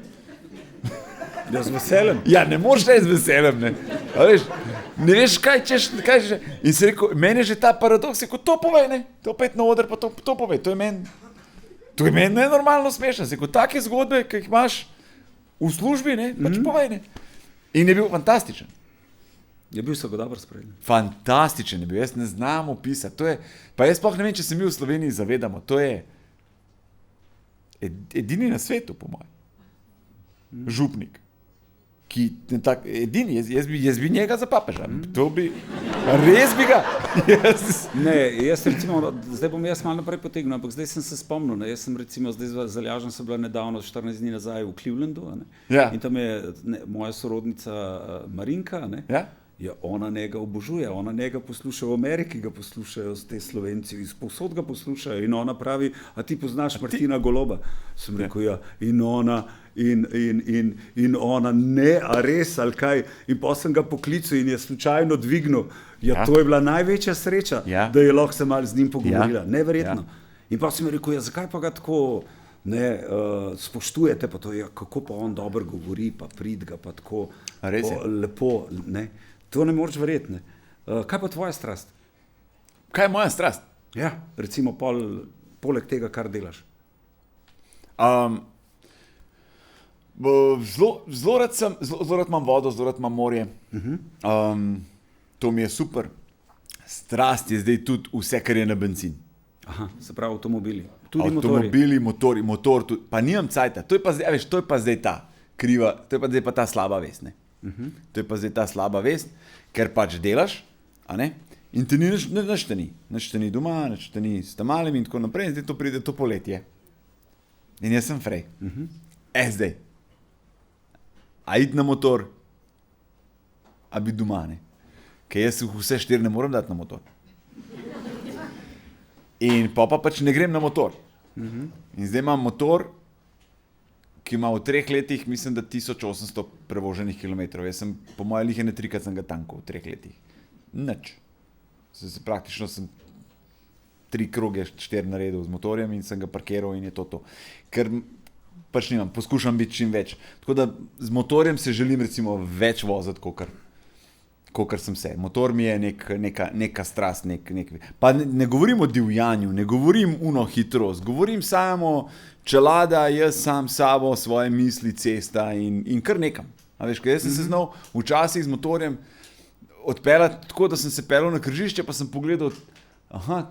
Ja, z veseljem. Ja, ne moreš reči z veseljem, ne. A veš, ne veš, kaj češ. In se rekel, meni je že ta paradoks, rekel, to povej, ne. To pet na oder, pa to povej. To je meni nenormalno smešno. Rekel, take zgodbe, ki jih imaš v službi, ne, pač povej, ne. In je bil fantastičen. Je bil so ga dobro sprejeli. Fantastičen je bil, jaz ne znam opisati. Pa jaz sploh ne vem, če se mi v Sloveniji zavedamo. To je edini na svetu, po mojem. Župnik. Edini, jaz bi njega za papeža. To bi, res bi ga. Ne, jaz recimo, zdaj bom jaz malo naprej potegnil, ampak zdaj sem se spomnil, ne, jaz sem recimo, zdaj z Aljažem sem bila nedavno 14 dni nazaj v Clevelandu, ne, ja. In tam je moja sorodnica Marinka, ne, ja. Ja, ona njega obožuje, ona njega posluša, v Ameriki ga poslušajo te Slovenci, povsod ga poslušajo in ona pravi, a ti poznaš Martina Goloba? Sem rekel, ja, in ona, in ona, ne, a res, ali kaj? In pa sem ga poklical in je slučajno dvignil. Ja, to je bila največja sreča, da je lahko se malo z njim pogovorila, neverjetno. In pa sem rekel, ja, zakaj pa ga tako spoštujete, pa to je, kako pa on dobro govori, pa prid ga, pa tako lepo, ne. To ne moreš verjeti, ne. Kaj pa tvoja strast? Kaj je moja strast? Ja, recimo poleg tega, kar delaš. Zelo rad imam vodo, zelo rad imam morje. To mi je super. Strast je zdaj tudi vse, kar je na bencin. Aha, se pravi avtomobili. Avtomobili, motor, tudi, pa nimam cajta. To je pa zdaj, veš, to je pa zdaj ta kriva, to je pa zdaj pa ta slaba vest, ne. To je pa zdaj ta slaba vest, ker pač delaš, a ne, in te nič te ni doma, nič te ni s tam malim in tako naprej, in zdaj to pride to poletje. In jaz sem frej. Zdaj. A iti na motor, a biti doma, ne. Ker jaz vse 4 ne moram dati na motor. In pa pač ne grem na motor. In zdaj imam motor, ki ima v 3 letih, mislim, da 1800 prevoženih kilometrov. Jaz sem, po moje lihe, 3-krat sem ga tankal v 3 letih. Nič. Praktično sem 3 kroge, 4 naredil z motorjem in sem ga parkiral in je to. Ker pač nimam, poskušam biti čim več. Tako da z motorjem se želim recimo več voziti, Kakor sem se. Motor mi je neka strast. Pa ne govorim o divjanju, ne govorim hitrost, govorim samo čelada, jaz sam sabo, svoje misli, cesta in kar nekam. A veš, jaz sem se znal včasih z motorjem odpeljati tako, da sem se peljal na križišče, pa sem pogledal,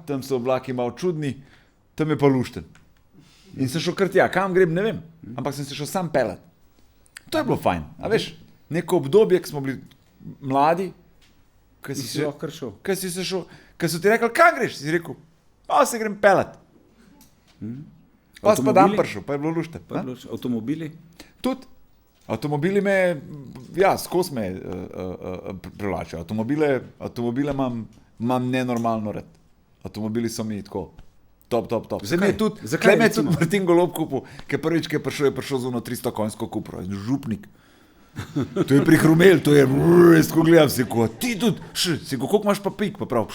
tam so oblaki malo čudni, tam je pa lušten. In sem šel kar tja, kam grem, ne vem, ampak sem se šel sam peljati. To je bilo fajn, a veš, neko obdobje, ko smo bili mladi, ko si so ti rekli, kam greš, si rekel, pa se grem peljati. Pa sem pa dan prišel, pa je bilo lušte. Avtomobili? Tudi. Avtomobili skozi me privlačijo. Avtomobile imam nenormalno rad. Avtomobili so mi tako top. Zakaj me je tudi Martin Golob kupil, ker prvič, ki je prišel z 300 konjsko kupro, župnik. To je prihrumel, to je, jaz ko gledam, si ko, ti tudi, si ko, koliko imaš pa pik, pa prav,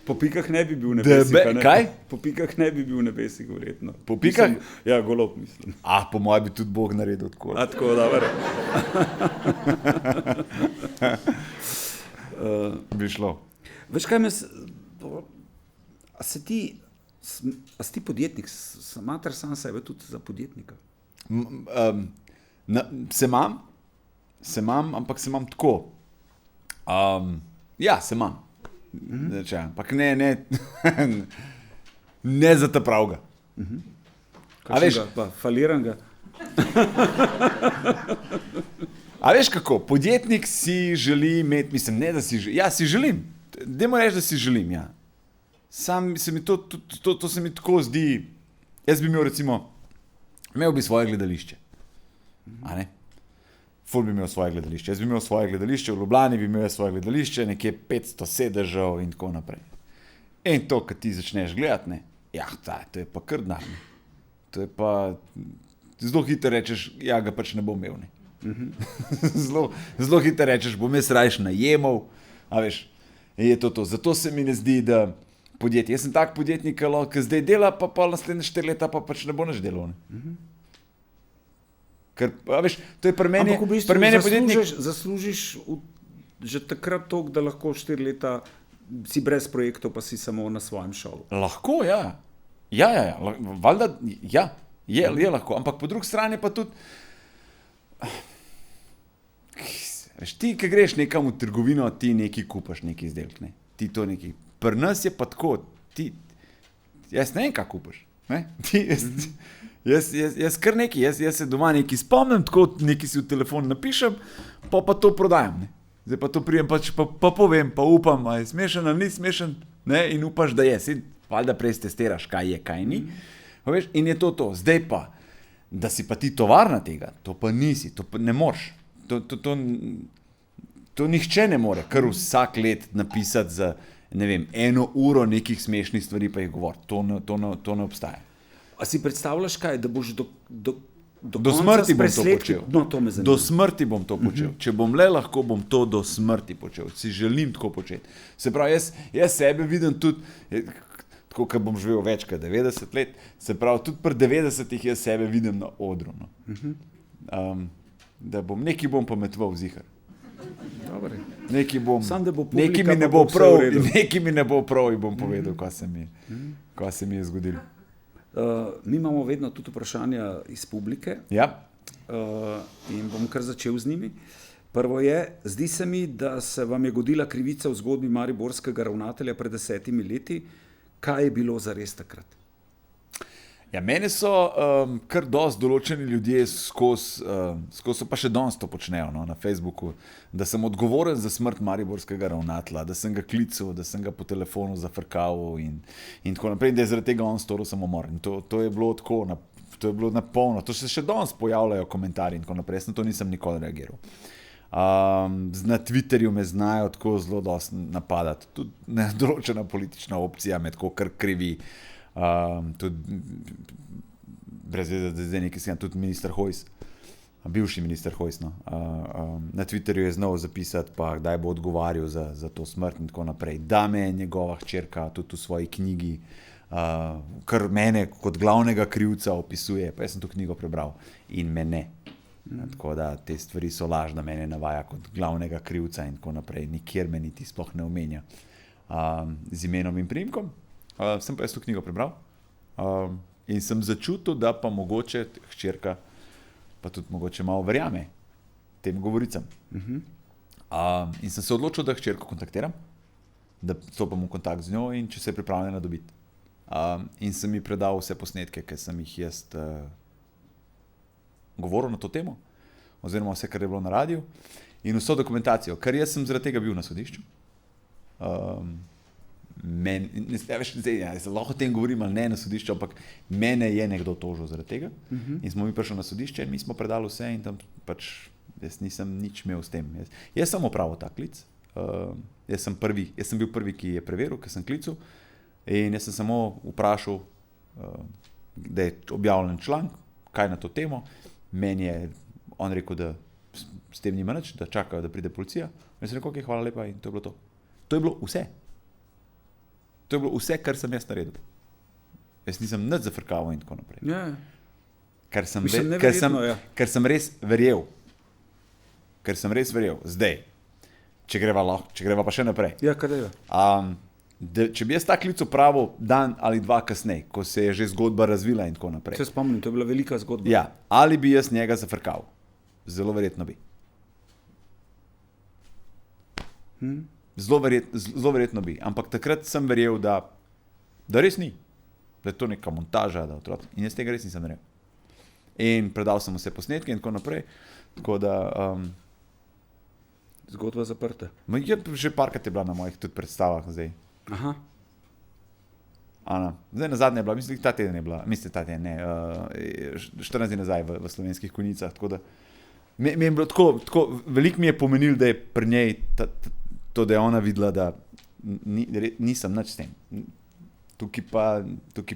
Po pikah ne bi bil v nebesih. Kaj? Po pikah ne bi bil v nebesih, verjetno. Po pikah? Ja, Golob, mislim. Po mojem bi tudi Bog naredil tako. Tako, dobro. Bi šlo. Veš kaj a si ti podjetnik, mater sam sebe tudi za podjetnika? Se imam, ampak se imam tako. Se imam. Ampak ne za ta pravga. A veš, pa faliran ga. A veš kako, podjetnik si želi imeti, mislim, ne da si želim, si želim, dajmo reči, da si želim, Sam se mi to se mi tako zdi, jaz bi imel bi svoje gledališče, a ne? Ful bi imel svoje gledališče. Jaz bi imel svoje gledališče, v Ljubljani bi imel svoje gledališče, nekje 500 sedežev in tako naprej. In to, kad ti začneš gledati, to je pa kar denar. To je pa, zelo hitro rečeš, ga pač ne bom imel, Zelo hitro rečeš, bom jaz rajš najemal, a veš, je to. Zato se mi ne zdi, da podjetje, jaz sem tak podjetnik, ki zdaj dela, pa naslednje 4 leta pa pač ne bo nič delal, Ker, veš, to je pri meni, ampak v bistvu zaslužiš že takrat toliko, da lahko 4 leta si brez projektov, pa si samo na svojem šovu. Lahko, valjda, je lahko, ampak po drugi strani pa tudi, veš, ti, ki greš nekam v trgovino, ti nekaj kupaš, neki izdelek, ti to nekaj. Pri nas je pa tako, jaz ne vem, kaj kupaš, Jaz kar nekaj, jaz se doma nekaj spomnim, tako nekaj si v telefon napišem, pa to prodajam, Zdaj pa to prijem, pa povem, pa upam, a je smešen ali ni smešen, in upaš, da je. Valjda prej testiraš, kaj je, kaj ni. Veš, in je to. Zdaj pa, da si pa ti tovarna tega, to pa nisi, to pa ne moreš. To nihče ne more, kar vsak let napisati za, ne vem, 1 uro nekih smešnih stvari, pa jih govoriti. To ne obstaja. A si predstavljaš kaj, da boš do smrti bom to počel. No, to me zanima. Do smrti bom to počel. Če bom le lahko, bom to do smrti počel. Si želim tako početi. Se pravi, jaz sebe vidim tudi, tako, ker bom živel več kot 90 let, se pravi, tudi pri 90-ih jaz sebe vidim na odru. Da nekaj bom pametval zihar. Nekaj mi ne bo prav in bom povedal, kaj se mi je zgodilo. Mi imamo vedno tudi vprašanja iz publike in bom kar začel z njimi. Prvo je, zdi se mi, da se vam je godila krivica v zgodbi mariborskega ravnatelja pred 10 leti. Kaj je bilo zares takrat? Mene so kar dosti določeni ljudje skozi pa še danes to počnejo na Facebooku, da sem odgovoren za smrt mariborskega ravnatelja, da sem ga klical, da sem ga po telefonu zafrkal in tako naprej, da je zaradi tega on storil samomor. In to je bilo tako, to je bilo napolno, to se še danes pojavljajo komentarji in tako naprej, jaz na to nisem nikoli reagiral. Na Twitterju me znajo tako zelo dosti napadati, tudi določena politična opcija me tako kar krivi. Tudi brez veze, da zdaj nekaj tudi minister Hojs, bivši minister Hojs, na Twitterju je znal zapisati, pa kdaj bo odgovarjal za to smrt in tako naprej. Da me je njegova hčerka tudi v svoji knjigi, kar mene kot glavnega krivca opisuje, pa jaz sem to knjigo prebral in me ne. Tako da te stvari so lažna, mene navaja kot glavnega krivca in tako naprej. Nikjer me niti sploh ne omenja z imenom in priimkom. Sem pa jaz to knjigo prebral in sem začutil, da pa mogoče hčerka pa tudi mogoče malo verjame tem govoricam. In sem se odločil, da hčerko kontaktiram, da stopam v kontakt z njo in če se je pripravljena dobiti. In sem ji predal vse posnetke, ki sem jih jaz govoril na to temo, oziroma vse, kar je bilo na radiju, in vso dokumentacijo, ker jaz sem zaradi tega bil na sodišču. Lahko o tem govorim ali ne na sodišču, ampak mene je nekdo tožil zaradi tega. In smo mi prišli na sodišče in mi smo predali vse in tam pač jaz nisem nič imel s tem. Jaz sem opravil ta klic. Jaz sem bil prvi, ki je preveril, ki sem klical in jaz sem samo vprašal, da je objavljen članek, kaj na to temo. Meni je on rekel, da s tem nima nič, da čakajo, da pride policija. In sem rekel, hvala lepa in to je bilo to. To je bilo vse. To je bilo vse, kar sem jaz naredil. Jaz nisem nič zafrkaval in tako naprej. Ja. Ker sem res verjel. Zdaj, če greva pa še naprej. Ja, kaj je? Če bi jaz ta klic opravil dan ali dva kasneje, ko se je že zgodba razvila in tako naprej. Se spomnim, to je bila velika zgodba. Ja, ali bi jaz njega zafrkal? Zelo verjetno bi. Zelo verjetno bi. Ampak takrat sem verjel, da res ni. Da je to neka montaža, da otrok. In jaz tega res nisem verjel. In predal sem vse posnetke in tako naprej. Tako da... Zgodba zaprta. Že parkrat je bila na mojih tudi predstavah zdaj. Aha. Ana. Zdaj na zadnje je bila, mislim, ta teden je bila, 14 dni nazaj v Slovenskih Konjicah, tako da mi je bilo tako, veliko mi je pomenil, da je pri njej to, da je ona videla, da nisem nič s tem. Tukaj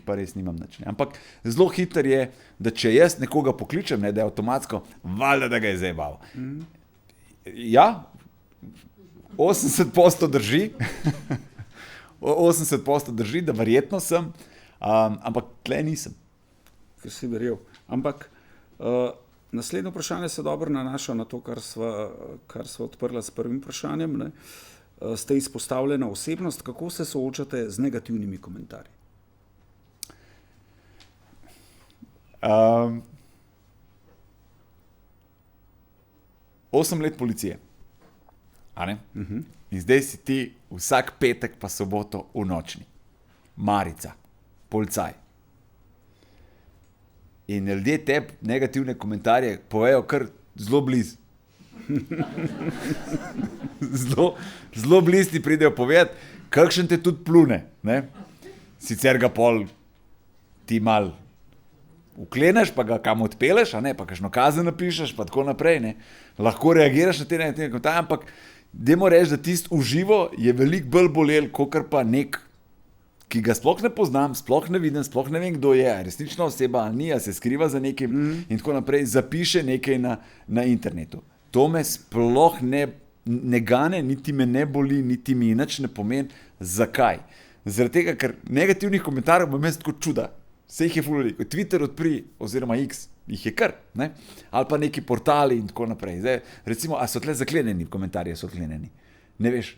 pa res nimam nič. Ne. Ampak zelo hiter je, da če jaz nekoga pokličem, ne, da je avtomatsko, valjda, da ga je zajebal. Ja, 80% drži, 80% drži, da verjetno sem, ampak tle nisem. Ker si verjel. Ampak naslednje vprašanje se dobro nanaša na to, kar sva odprla s prvim vprašanjem. Ne? Ste izpostavljena osebnost, kako se soočate z negativnimi komentarji? 8 let policije. A ne? In zdaj si ti vsak petek pa soboto v nočni. Marica, policaj. In ljudje te negativne komentarje povejo kar zelo blizu. Zelo blizu ti pridejo povedati, kakšen te tudi plune. Ne? Sicer ga pol ti mal ukleneš, pa ga kam odpeleš, a ne, pa kakšno kazen napišeš, pa tako naprej. Ne? Lahko reagiraš na te negativne komentarje, ampak dajmo reči, da tisto uživo je veliko bolj bolel, kakor pa nek, ki ga sploh ne poznam, sploh ne vidim, sploh ne vem, kdo je, resnična oseba ali ni, se skriva za nekim in tako naprej, zapiše nekaj na internetu. To me sploh ne gane, niti me ne boli, niti mi nič ne pomeni. Zakaj? Zaradi tega, ker negativnih komentarjev bom jaz tako čuda. Vse jih je ful veliko. Twitter odpri, oziroma X, jih je kar, ne? Ali pa neki portali in tako naprej. Zdaj, recimo, a so tle zaklenjeni komentarji, so odklenjeni? Ne veš,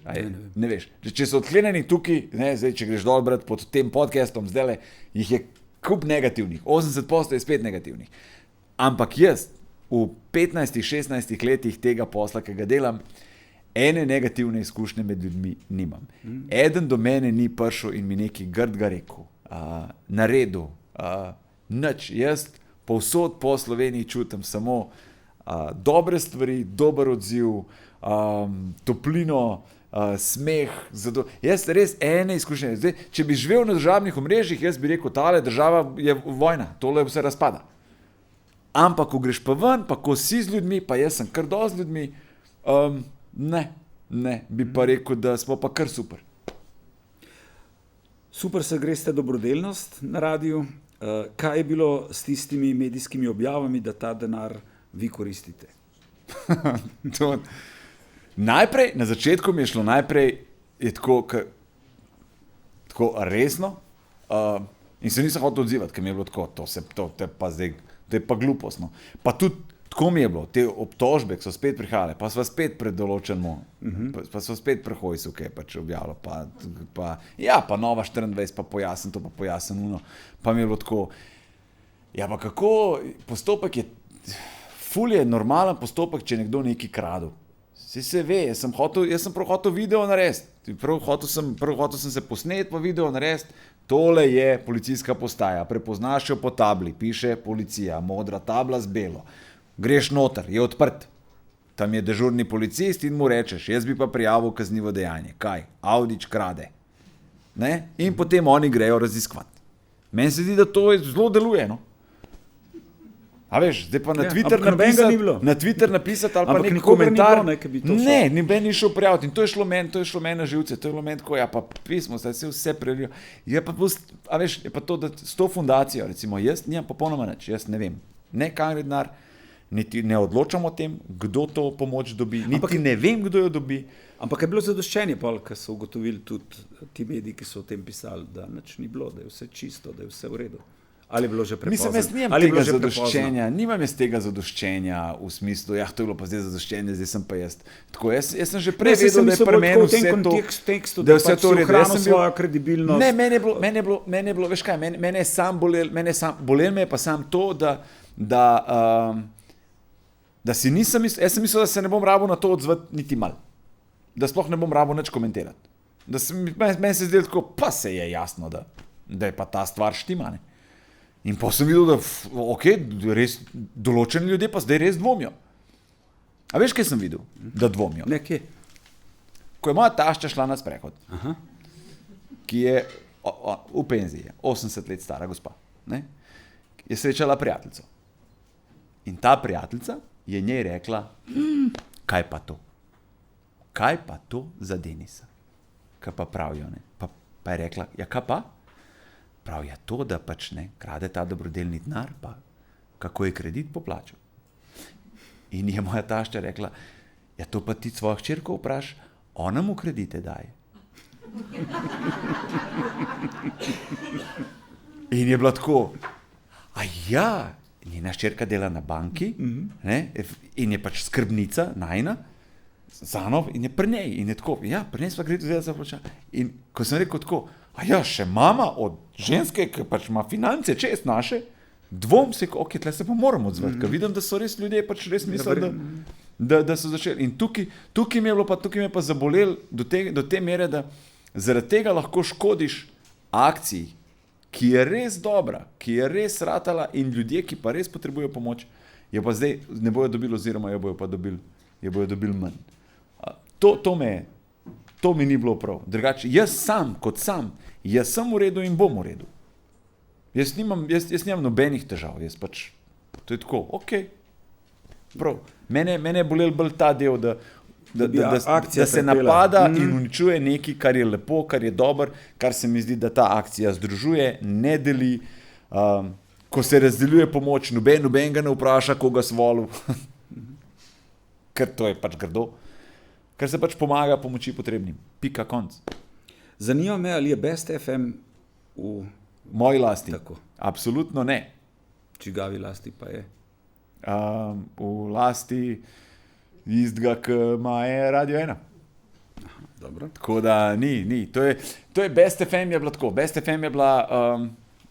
ne veš. Če so odklenjeni tukaj, ne, zdaj, če greš dol brati pod tem podcastom, zdajle, jih je kup negativnih, 80% je spet negativnih. Ampak jaz v 15-16 letih tega posla, ki ga delam, ene negativne izkušnje med ljudmi nimam. Eden do mene ni prišel in mi nekaj grdega rekel, naredil, nič. Jaz povsod po Sloveniji čutim samo dobre stvari, dober odziv, toplino, smeh. Jaz res ene izkušnje. Zdaj, če bi živel na državnih omrežjih, jaz bi rekel, tale država je vojna, tole vse razpada. Ampak, ko greš pa ven, pa ko si z ljudmi, pa jaz sem kar dosti z ljudmi, ne, bi pa rekel, da smo pa kar super. Super se greste dobrodelnost na radiju. Kaj je bilo s tistimi medijskimi objavami, da ta denar vi koristite? Najprej, na začetku mi je šlo je tako resno in se nisem hotel odzivati, ker mi je bilo tako, to je pa glupost. No. Pa tudi Tako mi je bilo, te obtožbe, ki so spet prihajale, pa so spet pred določenmo, pa so spet prehojsu, ki je pač objavilo, pa Nova 24, pa pojasni to, pa pojasni uno, pa mi je bilo tako, ja pa kako, postopek je, ful je normalen postopek, če nekdo nekaj kradu. Vsi se ve, jaz sem prav hotel video narediti, prav hotel sem se posneti pa video narediti, tole je policijska postaja, prepoznaš jo po tabli, piše policija, modra tabla z belo. Greš noter, je odprt. Tam je dežurni policist in mu rečeš, jaz bi pa prijavil kaznivo dejanje. Kaj? Audič krade. Ne? In potem oni grejo raziskovati. Meni se zdi, da to zelo deluje, no. A veš, zdaj pa na Twitter napisati ali pa nek komentar. Ne, niben ni šel prijaviti in to je šlo meni na živce, to je bilo meni tako, ja pa pismo, zdaj se vse prelijo. Je pa plus, a veš, je pa to, da s to fundacijo, recimo, jaz nimam popolnoma nič, jaz ne vem, ne kam gre denar, niti ne odločam o tem, kdo to pomoč dobi, niti ne vem, kdo jo dobi. Ampak je bilo zadoščenje, ker so ugotovili tudi ti mediji, ki so o tem pisali, da nič ni bilo, da je vse čisto, da je vse v redu. Ali je bilo že prepozno? Mislim, jaz nimam tega zadoščenja, nimam jaz tega zadoščenja v smislu, to je bilo pa zdaj zadoščenje, zdaj sem pa jaz. Tako, jaz sem že prej vedel, da je pri meni vse to, kontekstu, da je vse to red. Jaz sem svojo kredibilnost. Ne, mene je bilo, veš kaj, mene je sam bolel me je pa sam to, da si nisem mislil, jaz sem mislil, da se ne bom rabil na to odzvati niti mal. Da sploh ne bom rabil nič komentirati. Meni se zdi tako, pa se je jasno, da je pa ta stvar štima, ne. In pa sem videl, da res določeni ljudje pa zdaj res dvomijo. A veš, kaj sem videl? Da dvomijo. Nekje. Ko je moja tašča šla na sprehod, ki je v penziji, 80 let stara gospa, ne, je srečala prijateljico. In ta prijateljica je njej rekla, kaj pa to? Kaj pa to za Denisa? Kaj pa pravijo, ne? Pa je rekla, ja kaj pa? Prav je to, da pač ne, krade ta dobrodelni denar, pa kako je kredit poplačal. In je moja tašča rekla, ja to pa ti svojo hčerko vpraš, ona mu kredite daje. In je bila tako, a ja, njena hčerka dela na banki, ne, in je pač skrbnica, najna, zanov, in je pri njej, in je tako, ja, pri njej sva kredit vzela za plača. In ko sem rekel tako, a ja, še mama od ženske, ki pač ima finance, čest naše, dvom se, tle se pa moramo odzvati, ker vidim, da so res ljudje pač res mislili, da so začeli. In tukaj mi je pa zabolel do te mere, da zaradi tega lahko škodiš akciji, ki je res dobra, ki je res ratala in ljudje, ki pa res potrebujejo pomoč, jo pa zdaj ne bojo dobili oziroma jo bojo dobili manj. To mi ni bilo prav. Drugače, jaz sem v redu in bom v redu. Jaz nimam nobenih težav, to je tako, okej. Prav. Mene je bolel bolj ta del, da se napada in uničuje nekaj, kar je lepo, kar je dobro, kar se mi zdi, da ta akcija združuje, ne deli, ko se razdeljuje pomoč, noben ga ne vpraša, koga svolil, ker to je pač grdo. Ker se pač pomaga pomoči potrebnim. Pika, konc. Zanima me, ali je Best FM v moji lasti. Tako. Absolutno ne. Čigavi lasti pa je? V lasti istega, ki ima Radio 1. Dobro. Tako da ni. To je Best FM je bila tako. Best FM je bila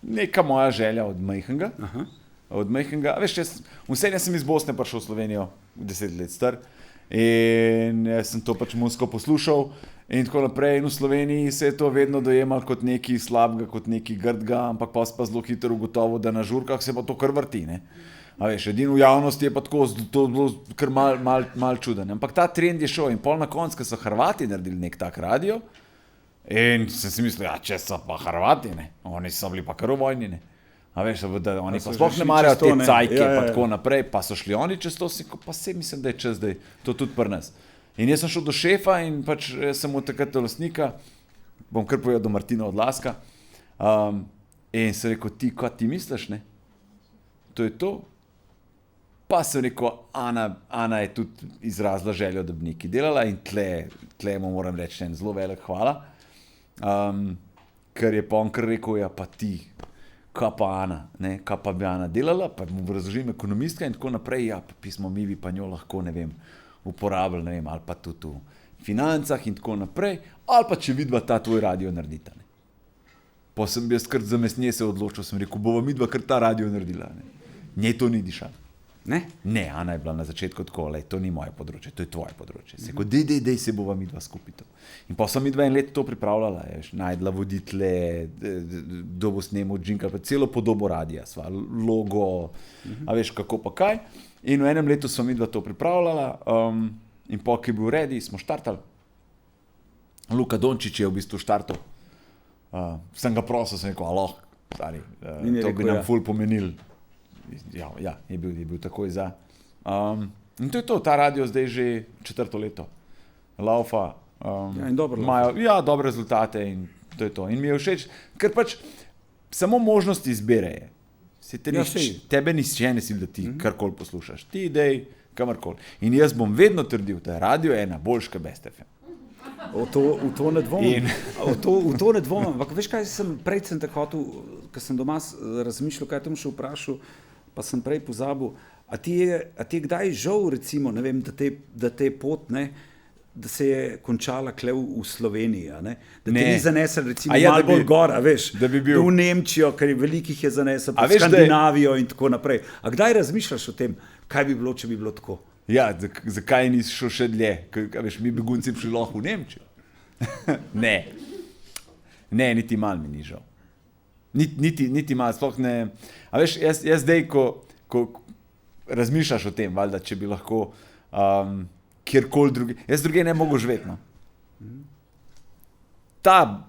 neka moja želja od majhnega. Od majhnega. Veš, vse sem iz Bosne prišel v Slovenijo 10 let star. In jaz sem to pač muziko poslušal in tako naprej. In v Sloveniji se je to vedno dojemal kot nekaj slabega, kot nekaj grdga, ampak pa zelo hitro ugotovil, da na žurkah se pa to kar vrti, ne. A veš, edino v javnosti je pa tako, to bilo kar mal čuden. Ampak ta trend je šel in pol na konc, ko so Hrvati naredili nek tak radio in sem si mislil, ja, če so pa Hrvati, ne, oni so bili pa kar v vojni, ne. A veš, da oni pa sploh ne marajo te cajke, pa tako naprej, pa so šli oni čez to, pa se mislim, da je čas, da je to tudi pri nas. In jaz sem šel do šefa in pač sem od takrat do lastnika, bom kar povedal do Martina Odlaska, in sem rekel, kaj ti misliš, ne? To je to. Pa sem rekel, Ana je tudi izrazila željo, da bi nekaj delala in tle mu moram reči en zelo velik hvala, ker je pa on kar rekel, ja pa ti, kaj pa Ana, ne, kaj pa bi Ana delala, pa mu razložim ekonomistka in tako naprej, ja, pa pismo mi bi pa njo lahko, ne vem, uporabljali, ne vem, ali pa tudi v financah in tako naprej, ali pa če vidva ta tvoj radio naredita, ne. Pa sem jaz kar za mesnje se odločil, sem rekel, bova midva kar ta radio naredila, ne. Njej to ni dišalo. Ne? Ne, Ana je bila na začetku tako, lej, to ni moje področje, to je tvoje področje. Se kot, dej se bova midva skupaj to. In pa sem midva en let to pripravljala, najdla voditele, kdo bo snemal džinka, pa celo podobo radija, sva, logo, a veš kako pa kaj. In v enem letu sem midva to pripravljala in po, ki je bil ready, smo štartali. Luka Dončić je v bistvu štartal. Sem ga prosil, sem rekel, aloh, stari, to bi nam ful pomenil. Ja, je bil takoj za. In to je to, ta radio zdaj že 4. leto. Laufa, in dobro imajo dobre rezultate in to je to. In mi je všeč, ker pač samo možnosti izbire je. Tebe nihče ne sili, da ti karkoli poslušaš. Ti idej kamorkoli. In jaz bom vedno trdil, da je radio ena boljša Best FM. V to ne dvomim. V to ne dvomim. Ampak veš kaj, prej sem tako hotel, ko sem doma razmišljal, kaj tam še vprašal, pa sem prej pozabil, a ti je kdaj žal, recimo, ne vem, da te pot, ne, da se je končala kle v Sloveniji, ne? Da te ni zanesel, recimo, malo bolj gora, veš, da bi bil... v Nemčijo, ker velikih je zanesel, pa Skandinavijo in tako naprej. A kdaj razmišljaš o tem, kaj bi bilo, če bi bilo tako? Ja, zakaj nisi šel še dlje? Veš, mi begunci bi šli lahko v Nemčijo. Ne, niti malo mi ni žal. Niti malo, sploh ne. A veš, jaz zdaj, ko razmišljaš o tem, valjda, če bi lahko kjerkoli drugi, jaz druge ne mogu živeti, no.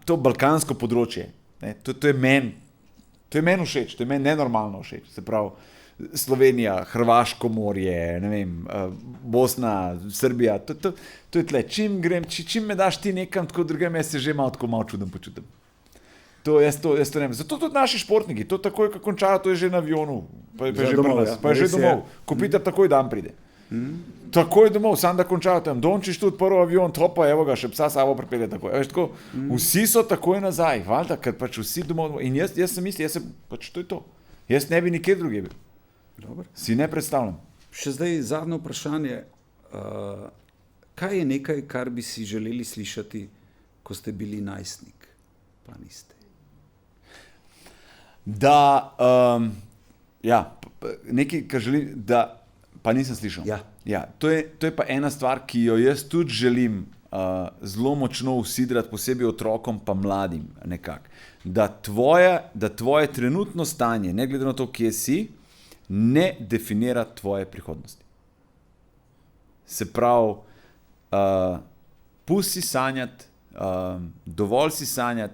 To balkansko področje, ne, to je meni všeč, to je meni nenormalno všeč, se pravi, Slovenija, Hrvaško morje, ne vem, Bosna, Srbija, to je tle, čim me daš ti nekam tako drugem, jaz se že malo čudem počutim. Jaz to ne vem. Zato tudi naši športniki, to takoj, ko končajo, to je že na avionu, pa je že domov, pa je že domov. Ko Peter takoj dan pride. Takoj domov, sam da končajo tam. Dončić tudi prvi avion, to pa evo ga, še psa sabo pripelje takoj. Veš, tako, vsi so takoj nazaj, valjda, ker pač vsi domov. In jaz sem mislil, pač to je to. Jaz ne bi nikjer druge bil. Dobar. Si ne predstavljam. Še zdaj zadnje vprašanje. Kaj je nekaj, kar bi si želeli slišati, ko ste bili najstnik, pa niste? Nekaj, kar želim, da pa nisem slišal. Ja. To je pa ena stvar, ki jo jaz tudi želim zelo močno usidrati, posebej otrokom pa mladim nekako. Da tvoje trenutno stanje, ne glede na to, kje si, ne definira tvoje prihodnosti. Se pravi, pusti sanjati, dovolj si sanjati,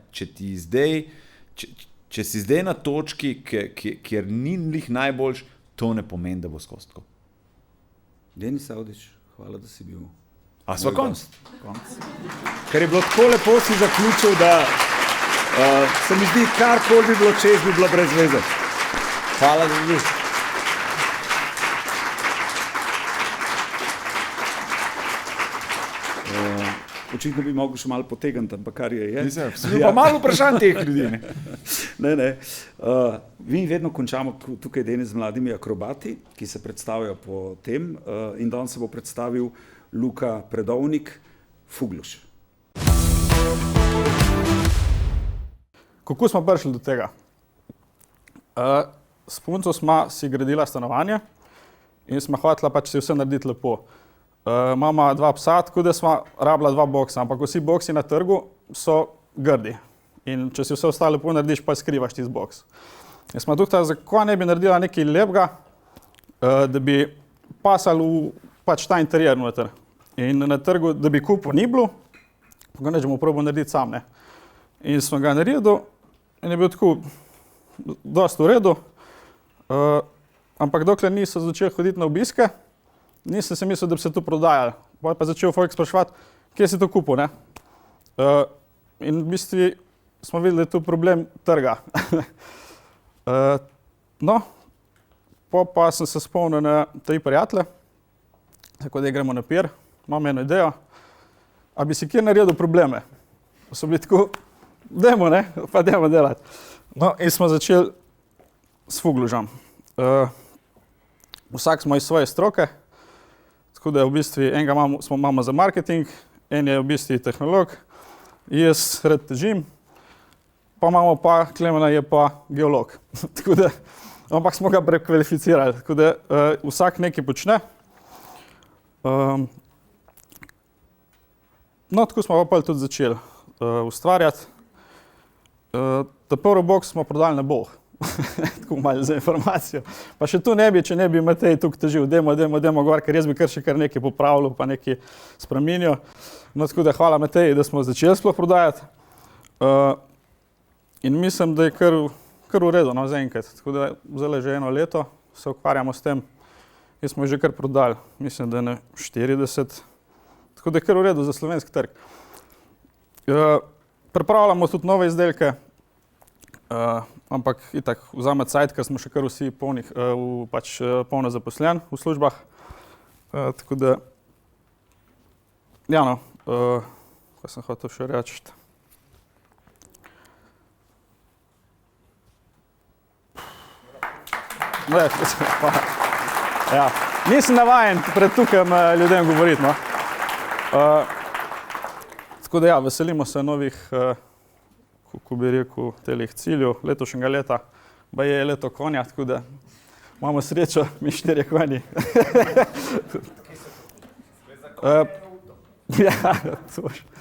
če si zdaj na točki, kjer ni njih najboljš, to ne pomeni, da bo skozi tako. Denis Avdić, hvala, da si bil. A sva konc? Ker je bilo tako lepo, si zaključil, da se mi zdi, karkoli bi bilo čez, bi bilo brez veze. Hvala, da bi. Očitno bi mogel še malo potegniti, ampak kar je. Pa malo vprašanj teh ljudi. Ne. Mi vedno končamo tukaj danes z mladimi akrobati, ki se predstavljajo po tem, in danes se bo predstavil Luka Predovnik, Fugluš. Kako smo prišli do tega? S punco smo si gradila stanovanje in smo hotela pač si vse narediti lepo. Imamo 2 psa, tako da smo rabila 2 boksa, ampak vsi boksi na trgu so grdi. In če si vse ostalo lepo narediš, pa skrivaš tisti boks. In smo tukaj, zakaj ne bi naredila nekaj lepega, da bi pasal v pač ta interijer noter. In na trgu, da bi kupil ni bilo, pa ga neč bomo probali narediti sam, ne. In smo ga naredili in je bil tako dosti v redu, ampak dokler niso začeli hoditi na obiske, nisem si mislil, da bi se to prodajali. Potem pa začel folk spraševati, kje si to kupil, ne? In v bistvu smo videli, da je to problem trga. Pa sem se spomnil na 3 prijatelje, tako da gremo na pier, imam eno idejo, a bi si kjer naredil probleme. So bili tako, dajmo delati. No, in smo začeli s Fuglužem. Vsak smo iz svoje stroke, tako da je v bistvu enega imamo za marketing, en je v bistvu tehnolog, jaz rad težim, pa imamo pa, Klemena je pa geolog. Tako da, ampak smo ga prekvalificirali, tako da vsak nekaj počne. No, tako smo pa tudi začeli ustvarjati. Ta prvi boks smo prodali na Boh, tako malo za informacijo. Pa še tu ne bi, če ne bi Matej tukaj težil, dajmo gor, ker jaz bi kar še kar nekaj popravljal, pa nekaj spreminjal. No, tako da hvala Mateji, da smo začeli sploh prodajati. In mislim, da je kar v redu, no, zaenkrat. Tako da zdaj že 1 leto se ukvarjamo s tem. In smo že kar prodali, mislim, da ne 40. Tako da je kar v redu za slovenski trg. Pripravljamo tudi nove izdelke, ampak itak vzame cajt, ker smo še kar vsi polno zaposleni v službah. Tako da, ja no, kaj sem hotel še reči. Ja, nisem navajen pred tukaj ljudem govoriti, no. Tako da ja, veselimo se novih, kako bi rekel, telih ciljev letošnjega leta. Pa je leto konja, tako da imamo srečo, mi 4 konji. Ja,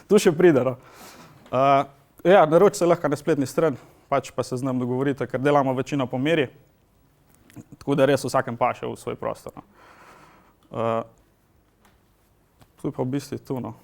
tu še pride, no. Ja, naroči se lahko na spletni strani, pač pa se z nam dogovorite, ker delamo večino po meri. Tako da res vsakem paše v svoj prostor, no. Tu je pa v bistvu tu, no.